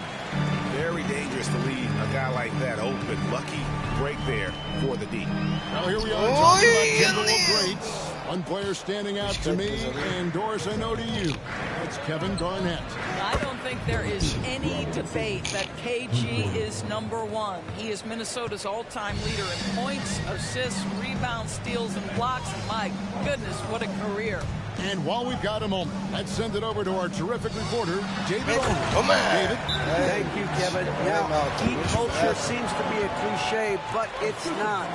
Very dangerous to leave a guy like that open. Lucky break there for the D. Well, here we are talking about Timberwolves greats. One player standing out to me, and Doris, I know to you. It's Kevin Garnett. I don't think there is any debate that KG is #1. He is Minnesota's all-time leader in points, assists, rebounds, steals, and blocks. And my goodness, what a career. And while we've got a moment, let's send it over to our terrific reporter, David. David. Thank you, Kevin. Now, team culture seems to be a cliche, but it's not.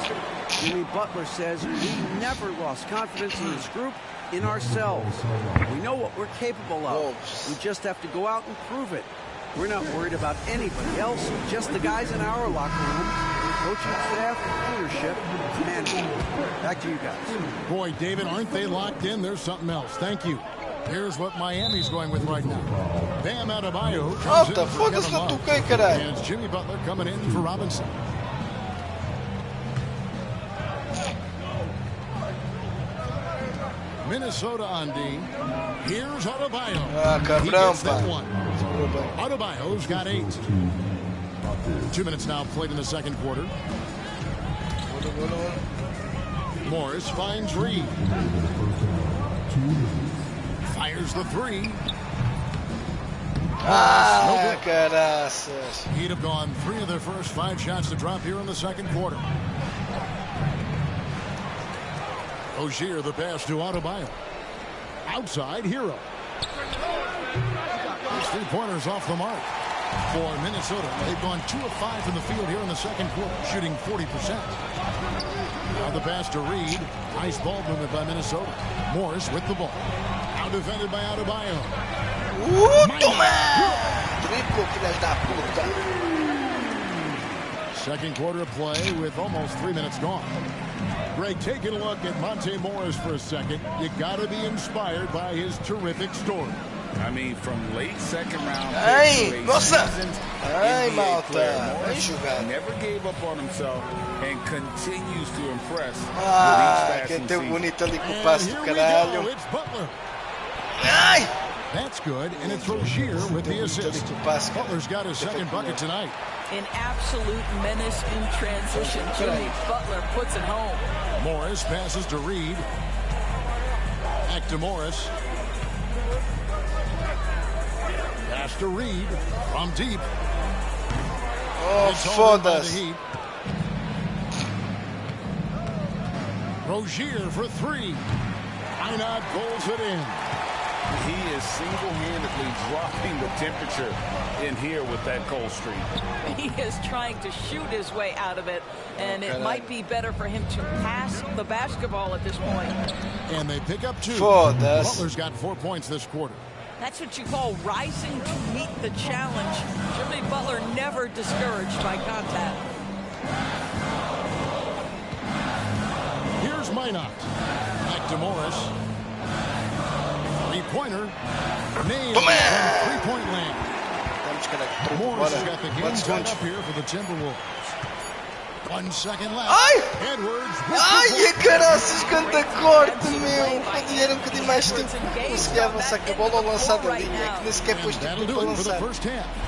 Jimmy Butler says we never lost confidence in this group, in ourselves. We know what we're capable of. We just have to go out and prove it. We're not worried about anybody else, just the guys in our locker room, coaching staff, leadership, management. Back to you guys. Boy, David, aren't they locked in? There's something else. Thank you. Here's what Miami's going with right now. Bam Adebayo comes in for Kevin Love. And it's Jimmy Butler coming in for Robinson. Minnesota on D. Here's Adebayo. He gets that one. Adebayo's got 8. 2 minutes now played in the second quarter. Morris finds Reed. Fires the 3. He'd have gone 3 of their first 5 shots to drop here in the second quarter. Rozier the pass to Adebayo. Outside, Hero. Those 3-pointers off the mark for Minnesota. They've gone 2 of 5 from the field here in the second quarter, shooting 40%. Now the pass to Reed. Nice ball movement by Minnesota. Morris with the ball. Now defended by Adebayo. Second quarter of play with almost 3 minutes gone. Greg, taking a look at Monte Morris for a second. You got to be inspired by his terrific story. I mean, from late second round never gave up on himself and continues to impress. It's Butler. That's good, and it's Rozier with the assist. Butler's got his second bucket tonight. An absolute menace in transition. Jimmy Butler puts it home. Morris passes to Reed. Back to Morris. Pass to Reed from deep. Oh, foda-se. Rozier for three. Einat pulls it in. He is single-handedly dropping the temperature in here with that cold streak. He is trying to shoot his way out of it, and it might be better for him to pass the basketball at this point. And they pick up two. Butler's got 4 points this quarter. That's what you call rising to meet the challenge. Jimmy Butler never discouraged by contact. Here's Minot. Back to Morris. Three-pointer. Nailed from three-point land. Morris has got the game tied up here for the Timberwolves. 1 second left. Edwards. Ai, caraças, quanta corte, meu. Quando era bocadinho mais tempo, conseguia avançar com a bola ou lançar da linha, que nem sequer pôs tempo para lançar.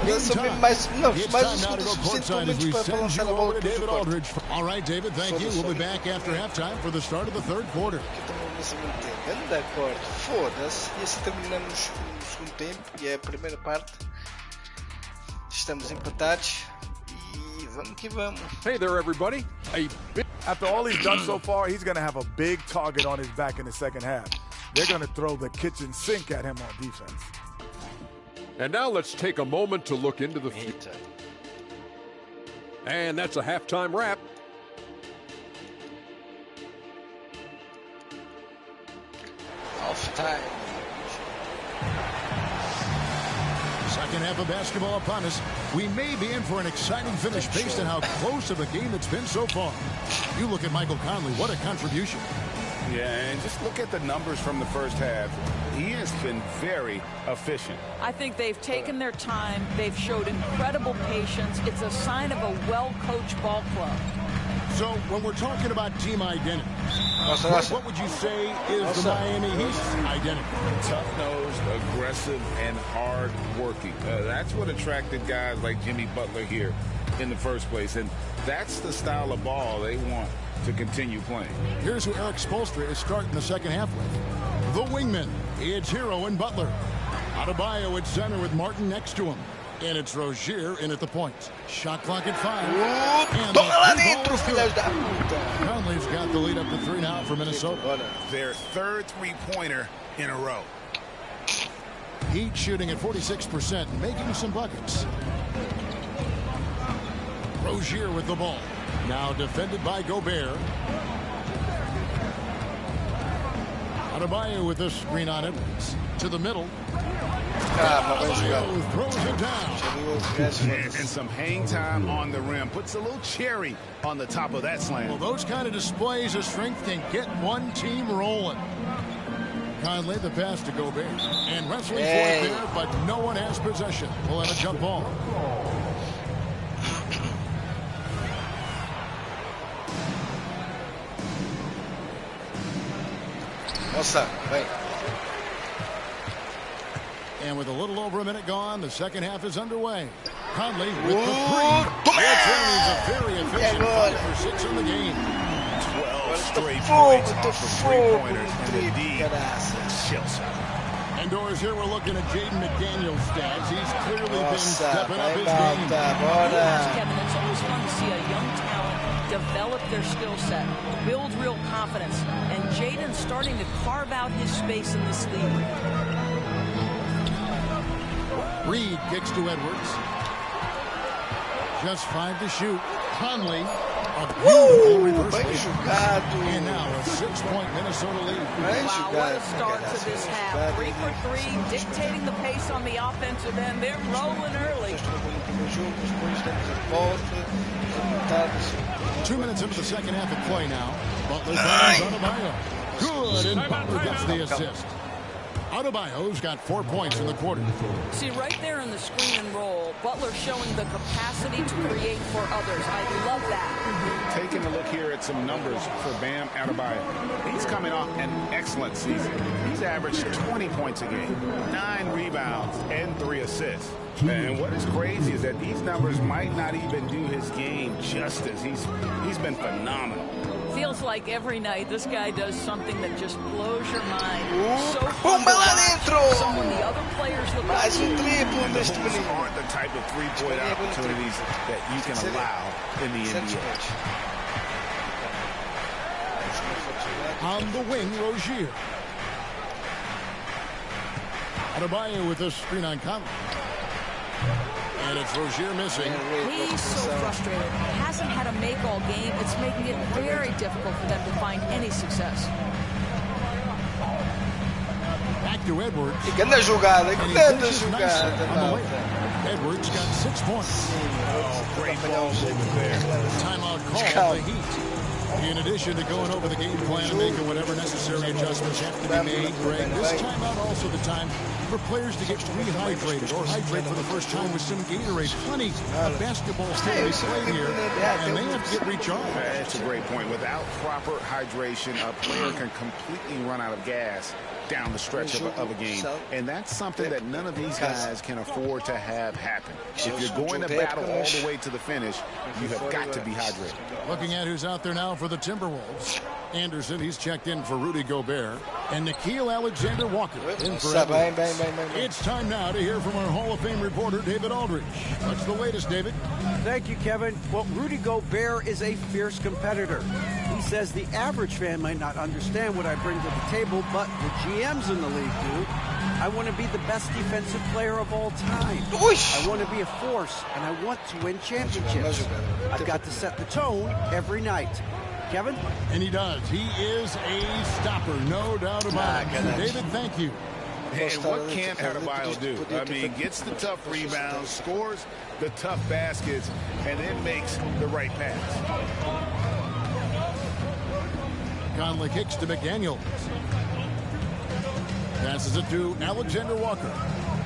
Lançou mesmo mais um segundo suficiente, pelo menos, para lançar a bola para o corte. All right, David, thank you. We'll be back after halftime for the start of the third quarter. Grande corte, foda-se. E assim terminamos o segundo tempo, e é a primeira parte. Estamos empatados. Hey there, everybody. After all he's done so far, he's going to have a big target on his back in the second half. They're going to throw the kitchen sink at him on defense. And now let's take a moment to look into the future. And that's a halftime wrap. Half time. Second half of basketball upon us. We may be in for an exciting finish based on how close of a game it's been so far. You look at Michael Conley, what a contribution. Yeah, and just look at the numbers from the first half. He has been very efficient. I think they've taken their time. They've showed incredible patience. It's a sign of a well-coached ball club. So when we're talking about team identity, what would you say is the Miami Heat's identity? Tough-nosed, aggressive, and hard-working. That's what attracted guys like Jimmy Butler here in the first place. And that's the style of ball they want to continue playing. Here's who Eric Spoelstra is starting the second half with. The wingman. It's Hero and Butler. Adebayo at center with Martin next to him. And it's Rozier in at the point. Shot clock at 5. And Conley's got the lead up to 3 now for Minnesota. Their third three-pointer in a row. Heat shooting at 46%, making some buckets. Rozier with the ball. Now defended by Gobert. Adebayo with the screen on Edwards. To the middle. Throws it down. And some hang time on the rim. Puts a little cherry on the top of that slam. Well, those kind of displays of strength can get one team rolling. Conley the pass to Gobert. And wrestling for it there, but no one has possession. We'll have a jump ball. What's up? Wait. And with a little over a minute gone, the second half is underway. Conley with the three. He's a very efficient 5 for 6 in the game. 12 straight points off of three-pointers, and indeed, chills. Indoors here, we're looking at Jaden McDaniel's stats. He's clearly been stepping up his game. Kevin, it's always fun to see a young talent develop their skill set, build real confidence, and Jaden's starting to carve out his space in this league. Reed kicks to Edwards. Just 5 to shoot. Conley, a beautiful reverse. And now a 6-point Minnesota lead. Wow, what a start to this half. 3 for 3, dictating the pace on the offensive end. They're rolling early. 2 minutes into the second half of play now. Butler finds Adebayo. Good, and Butler gets the assist. Adebayo's got 4 points in the quarter. See, right there in the screen and roll, Butler showing the capacity to create for others. I love that. Taking a look here at some numbers for Bam Adebayo. He's coming off an excellent season. He's averaged 20 points a game, 9 rebounds, and 3 assists. And what is crazy is that these numbers might not even do his game justice. He's been phenomenal. Feels like every night this guy does something that just blows your mind. So Bomba lá dentro! Someone the other players look Mais triplo deste menino. Aren't the type of three-point opportunities that you can allow in the NBA. On the wing, Rozier. Adebayo with a screen on Conley. And it's Rozier missing. He's so frustrated. Hasn't had a make all game. It's making it very difficult for them to find any success. Back to Edwards. E grande jogada, grande jogada. Edwards got 6 points. Great ball movement there. Timeout call the Heat. In addition to going over the game plan and making whatever necessary adjustments have to be made, Greg, this timeout also the time for players to get rehydrated or hydrate for the first time with some Gatorade. Plenty of basketball still to be played here, and they have to get recharged. That's a great point. Without proper hydration, a player can completely run out of gas down the stretch of a game. And that's something that none of these guys can afford to have happen. If you're going to battle all the way to the finish, you have got to be hydrated. Looking at who's out there now for the Timberwolves. Anderson, he's checked in for Rudy Gobert. And Nickeil Alexander-Walker in for Edwards. It's time now to hear from our Hall of Fame reporter, David Aldridge. What's the latest, David? Thank you, Kevin. Well, Rudy Gobert is a fierce competitor. He says the average fan might not understand what I bring to the table, but the GMs in the league do. I want to be the best defensive player of all time. I want to be a force, and I want to win championships. I've got to set the tone every night. Kevin? And he does. He is a stopper, no doubt about it. David, thank you. And what can't Adebayo do? I mean, gets the tough rebounds, scores the tough baskets, and then makes the right pass. Conley kicks to McDaniels. Passes it to Alexander Walker.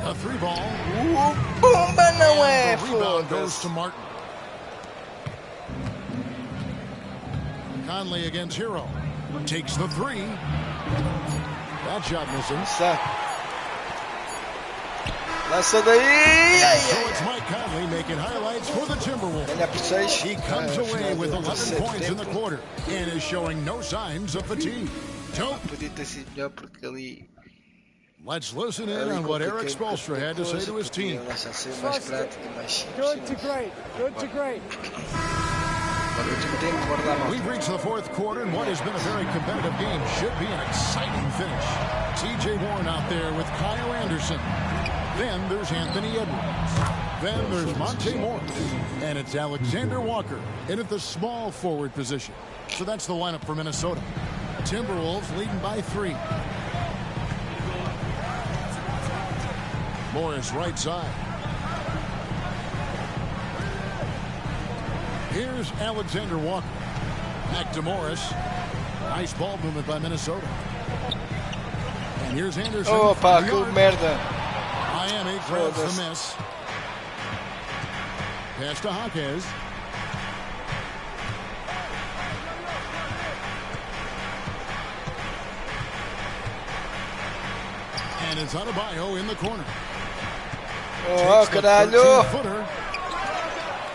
A three ball. Bomba não é, the rebound goes to Martin. Conley against Hero. Takes the three. That shot missing. Lança daí. So it's Mike Conley making highlights for the Timberwolves. He comes away with 11 points in the quarter and is showing no signs of fatigue. So, let's listen in on what Eric Spoelstra had to say to his team. Good to great. Good to great. We've reached the fourth quarter, and what has been a very competitive game should be an exciting finish. T.J. Warren out there with Kyle Anderson. Then there's Anthony Edwards. Then there's Monte Morris. And it's Alexander Walker in at the small forward position. So that's the lineup for Minnesota. Timberwolves leading by 3. Morris right side. Here's Alexander Walker. Back to Morris. Nice ball movement by Minnesota. And here's Anderson. Opa, que merda. Miami grabs the miss. Pass to Hawkes. And it's Adebayo in the corner. Oh, caralho.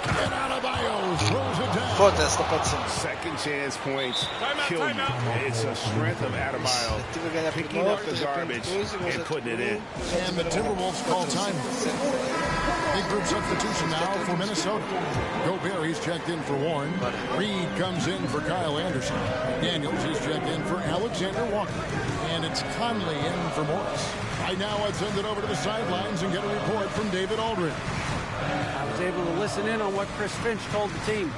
And Adebayo throws it down. Foda-se, não pode ser. Second chance points kill you. It's a strength of Adebayo picking up the garbage and putting it in. And the Timberwolves call time. Big group substitution now for Minnesota. Gobert, he's checked in for Warren. Reed comes in for Kyle Anderson. Daniels, he's checked in for Alexander Walker. And it's Conley in for Morris. Right now, I'd send it over to the sidelines and get a report from David Aldridge. I was able to listen in on what Chris Finch told the team.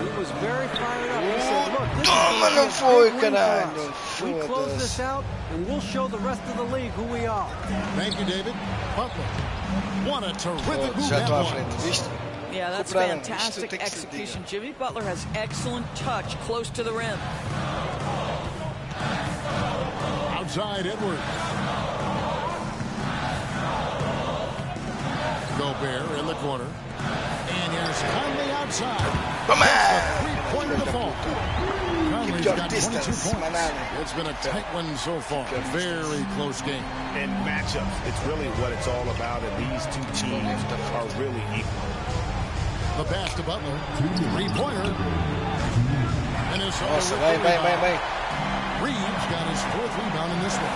He was very fired up. He said, look, this is a big win for us. We close this out, and we'll show the rest of the league who we are. Thank you, David. Butler. What a terrific move that was. Yeah, that's fantastic execution. Jimmy Butler has excellent touch close to the rim. Outside Edwards. Gobert in the corner. And here's Conley outside. That's the three-pointer to fall. Conley's got 22 points. It's been a tight one so far. Very close game. In matchups, it's really what it's all about, and these two teams are really equal. The pass to Butler. Three-pointer. Nossa, vai. Reeves got his 4th rebound in this one.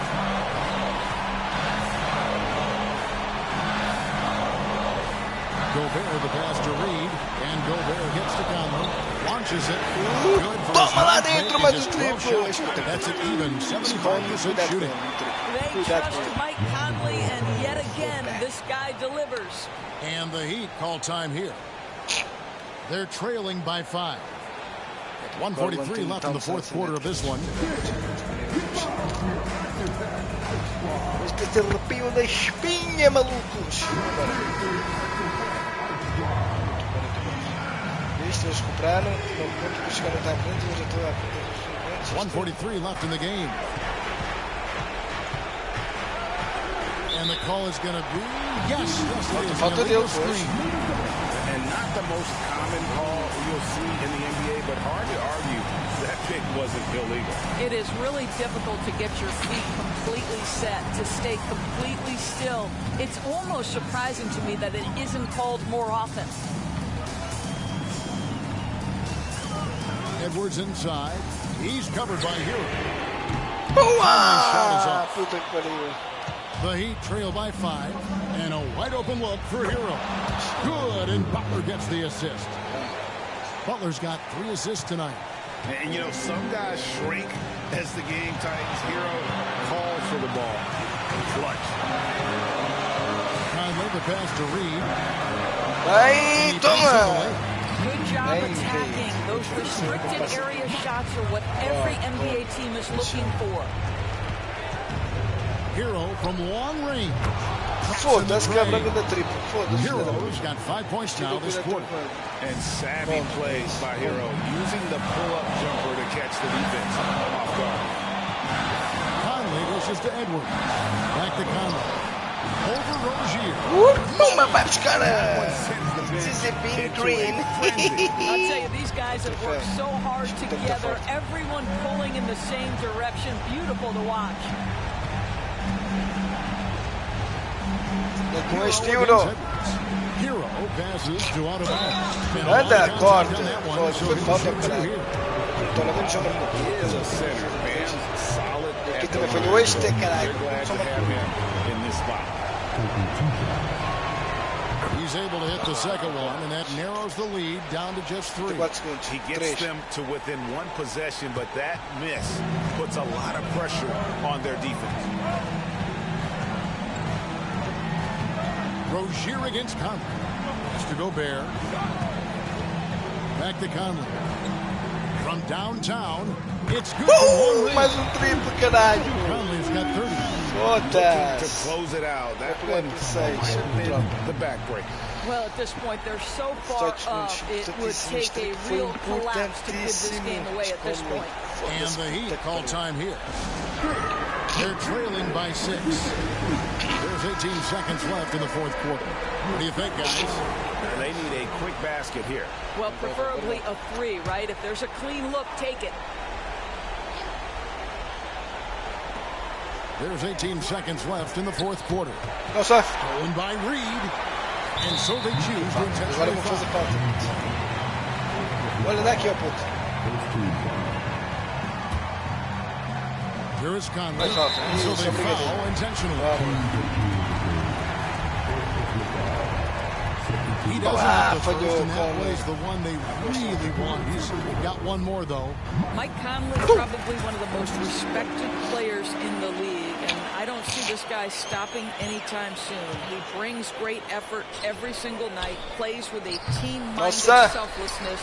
Gobert the pass to Reed, and Gobert hits to Conley, launches it. Toma lá dentro, mais um triplo. That's an even 75% shooting. They trust Mike Conley, and yet again, this guy delivers. And the Heat call time here. They're trailing by 5. 1:43 left in the 4th quarter of this one. Este é o lapinho da espinha, malucos. Eles compraram, os caras estão à frente, eu já estou à frente. 1:43 left in the game. And the call is going to be yes, it is. Falta dele, and not the most common call you'll see in the NBA, but hard to argue that pick wasn't illegal. It is really difficult to get your feet completely set, to stay completely still. It's almost surprising to me that it isn't called more often. Edwards inside. He's covered by Hero. The Heat trail by 5, and a wide open look for Hero. Good, and Butler gets the assist. Butler's got 3 assists tonight. And you know, some guys shrink as the game tightens. Hero calls for the ball. Clutch. Conley the pass to Reed. Aí, toma! Good job attacking. Those restricted area shots are what every NBA team is looking for. Hero from long range. Foda-se, quebrando da tripla. Foda-se. Hero's got 5 points now this quarter. And savvy plays by Hero, using the pull-up jumper to catch the defense off guard. Conley dishes to Edwards. Back to Conley. Over Rozier. Toma, vai os caras. This is being green. I'll tell you, these guys have worked so hard together. Everyone pulling in the same direction. Beautiful to watch. Com estilo. Hero passes to out of bounds. Anda, corta. Foi falta, caralho. Tô levando o jogo He is a center, man. Solid. Aqui também foi no este, caralho. He's able to hit the second one, and that narrows the lead down to just 3. He gets them to within 1 possession, but that miss puts a lot of pressure on their defense. Rozier against Conley. That's to Gobert. Back to Conley. From downtown, it's good for 1 mais triplo, caralho. Conley's got 30. To close it out, that one should have been the backbreaker. Well, at this point, they're so far up, it would take a real collapse to give this game away at this point. And the Heat call time here. They're trailing by 6. There's 18 seconds left in the 4th quarter. What do you think, guys? They need a quick basket here. Well, preferably a 3, right? If there's a clean look, take it. There's 18 seconds left in the 4th quarter. Nossa. Stolen by Reed. And so they choose to Agora vou fazer falta. Olha daqui, ó, puto. Here is Conley. And so they foul intentionally. He doesn't have the first, and that was the one they really want. He's got one more, though. Mike Conley, probably one of the most respected players in the league, and I don't see this guy stopping anytime soon. He brings great effort every single night, plays with a team-minded selflessness,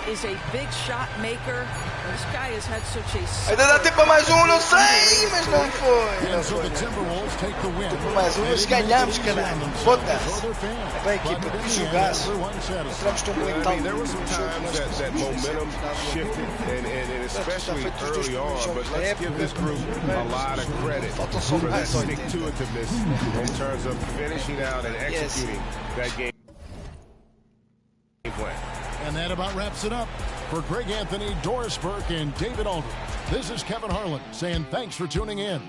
is a big shot maker. This guy has had such a... Ainda dá tempo para mais não sei, mas não foi. And so the Timberwolves take the win. Mais nós ganhamos, caralho. Foda-se. É para a equipa, que jogaço. Entramos tão bem tal. There were some times that momentum shifted, and especially early on, but let's give this group a lot of credit for that stick-to-itiveness in terms of finishing out and executing that game plan. And that about wraps it up. For Greg Anthony, Doris Burke, and David Aldridge, this is Kevin Harlan saying thanks for tuning in.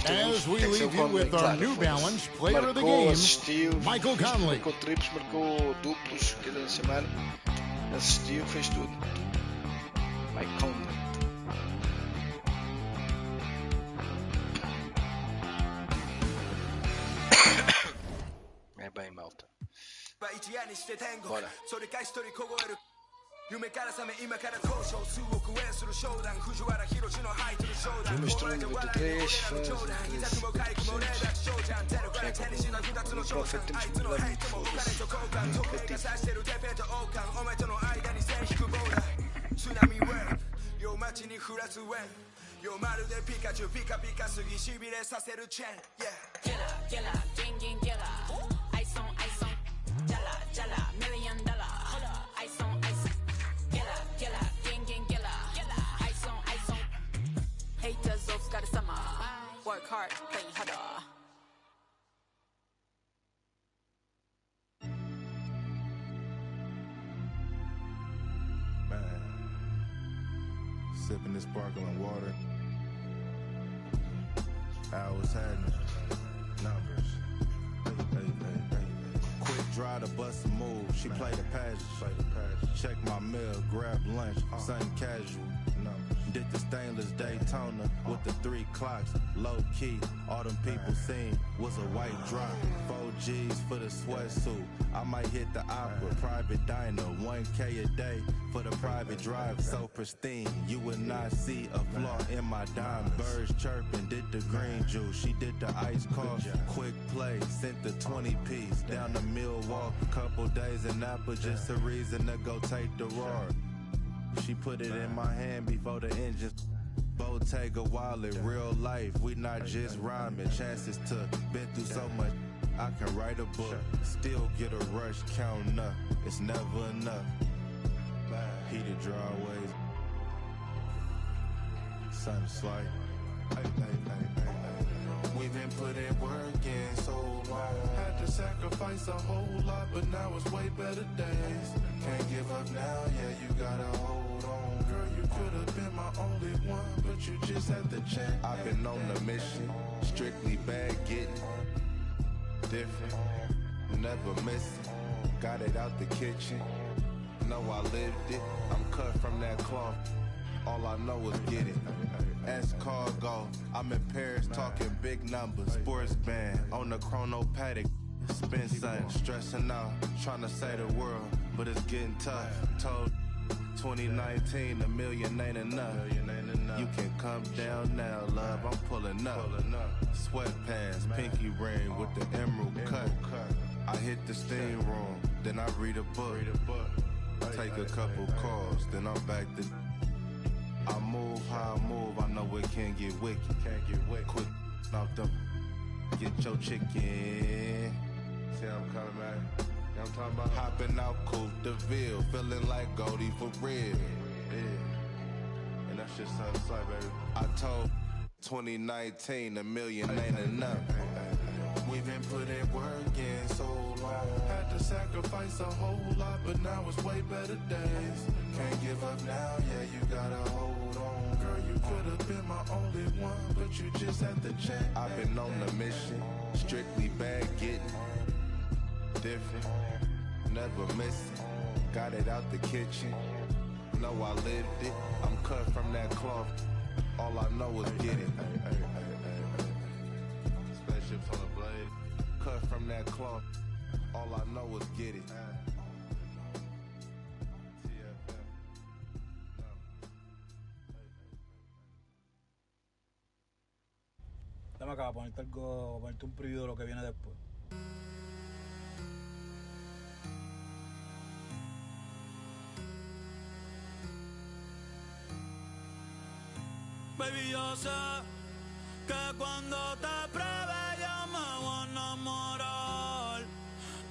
As we leave you with our New Balance Player of the Game, Michael Conley. Marcou triplos, marcou duplos cada semana. Assistiu, fez tudo. My content. É bem, malta. Bora. Mostrou 93, faz 3%. No Profit temos que mudar muito, foda-se. Haters of got a summer. Work hard, play harder. Man, sipping this sparkling water. Hours had numbers. Quick draw to bust a move. She played the pageant. Check my meal, grab lunch, something casual. Did the stainless Daytona with the 3 clocks. Low key, all them people seen was a white drop. 4 G's for the sweatsuit. I might hit the opera, private diner, 1K a day for the private drive. So pristine, you would not see a flaw in my dime. Birds chirping, did the green juice. She did the ice coffee. Quick play, sent the 20-piece down to Milwaukee. Couple days in Napa, just a reason to go take the roar. She put it in my hand before the engine. Bottega wallet, real life, we not just rhyming. Chances to been through so much, I can write a book. Still get a rush counting up, it's never enough. Heated drawways, sun slight. We've been putting work in so long. Had to sacrifice a whole lot, but now it's way better days. Can't give up now, yeah, you gotta hold on. Girl, you could have been my only one, but you just had to check. I've been on the mission, strictly bag getting. Different, never missing. Got it out the kitchen. Know I lived it, I'm cut from that cloth. All I know is get it. Ask cargo, I'm in Paris talking big numbers. Sports band on the chrono paddock. Spin something, stressing out, trying to say the world, but it's getting tough. Told 2019, $1 million ain't enough. You can come down now, love, I'm pulling up. Sweatpants, pinky ring with the emerald cut. I hit the steam room, then I read a book. Take a couple calls, then I'm back to. I move how I move, I know it can get wicked. Quick off them, get your chicken. See how I'm coming back? You know what I'm talking about? Hopping out Coupe de Ville, feeling like Goldie for real. Yeah. And that's just something slight, baby. I told 2019, $1 million ain't enough. We've been putting work in so long. Had to sacrifice a whole lot, but now it's way better days. Can't give up now, yeah, you gotta hold on. Girl, you could have been my only one, but you just had to check. I've been on the mission, strictly bag getting. Different, never missing. Got it out the kitchen. Know I lived it, I'm cut from that cloth. All I know is get it. Spaceships on the blade, cut from that cloth. All I know is get it. Dame acá, ponerte algo, ponerte un preview de lo que viene después. Baby, yo sé que cuando te pruebe yo me voy a enamorar,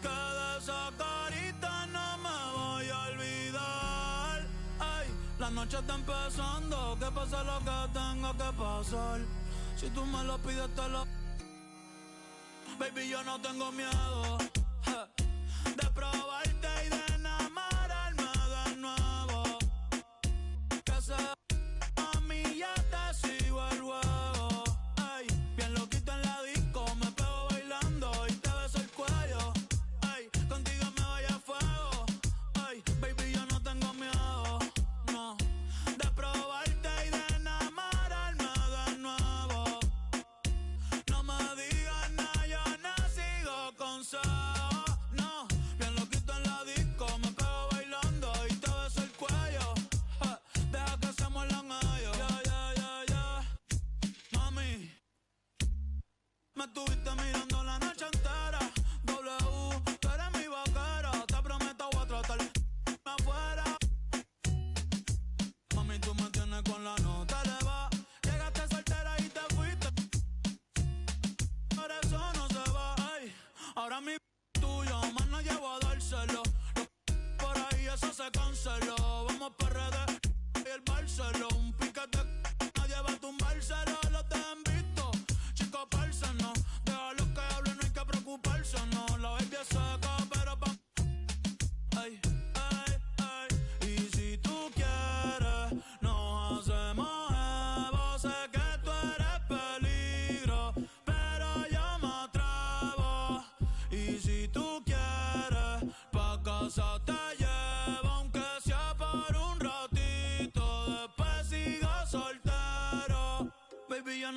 que de esa carita no me voy a olvidar. Ay, la noche está empezando, que pase lo que tenga que pasar. Si tú me lo pides te lo... Baby, yo no tengo miedo de probarte y de enamorarme de nuevo. Que se... De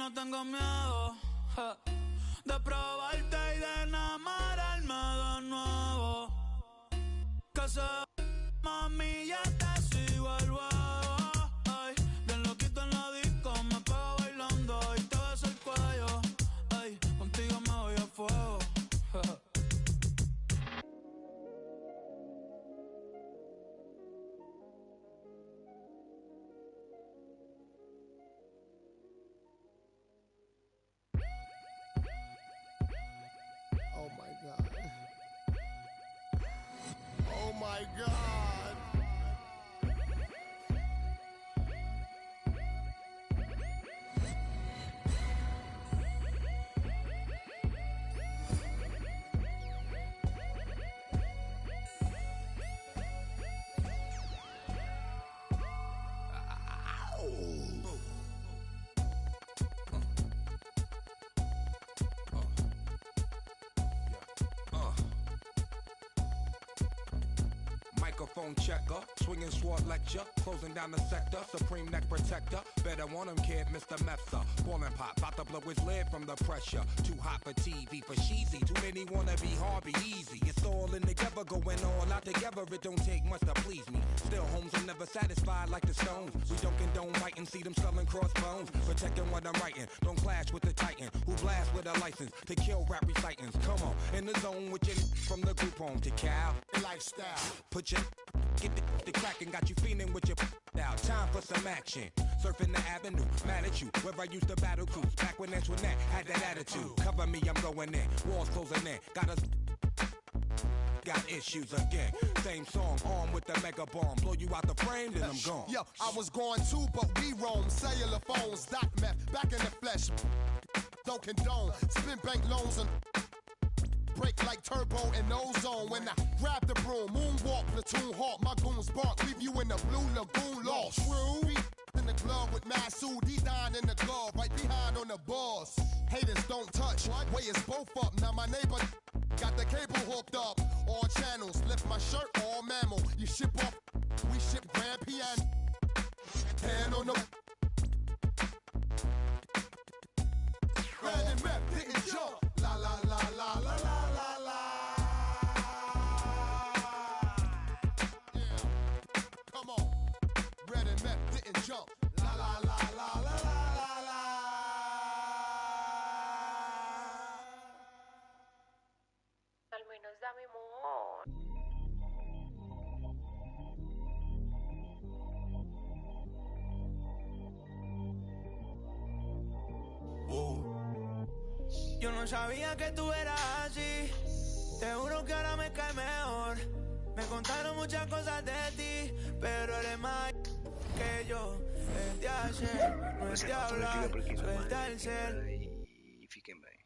no tengo miedo de probarte y de enamorarme de nuevo. Que se mami, ya te sigo el huevo. Ay, bien loquito en la disco, me pego bailando y te beso el cuello. Ay, contigo me voy a fuego. Oh my God. Oh my God. Microphone checker, swinging sword lecture, closing down the sector, supreme neck protector. Better want him, kid, Mr. Mepsa. Ballin' pop, bout to blow his lid from the pressure. Too hot for TV, for cheesy. Too many wanna be hard, be easy. It's all in together, going all out together. It don't take much to please me. Still, homes are never satisfied like the Stones. We don't condone fighting, see them selling crossbones. Protecting what I'm writing, don't clash with the Titan who blast with a license to kill rap recitants. Come on, in the zone with your from the group home to Cal. Lifestyle. Put your get the crackin', got you feeling with your out. Time for some action. Surfing the avenue, mad at you. Where I used to battle cruise. Back when Antoinette had that attitude. Cover me, I'm going in. Walls closing in. Got issues again. Same song, armed with the mega bomb. Blow you out the frame, then I'm gone. Yo, I was going too, but we roam. Cellular phones, dot meth, back in the flesh. Don't condone. Spin bank loans and break like turbo and ozone. When I grab the broom, moonwalk, platoon hawk, my goons bark, leave you in the blue lagoon lost. True. In the glove with Masood, D9 in the glove, right behind on the balls. Haters don't touch, way is both up. Now my neighbor got the cable hooked up. All channels, lift my shirt, all mammal. You ship off, we ship grand piano. Hand on the Red and Meth didn't jump. La la la la la la la la. Yeah, come on. Red and Meth didn't jump. La la la la la la la la. Al menos dame amor. Yo no sabía que tú eras así. Te juro que ahora me cae mejor. Me contaron muchas cosas de ti, pero eres más que yo. Es de hacer, no es de hablar, suelta el cel. E fiquem bem.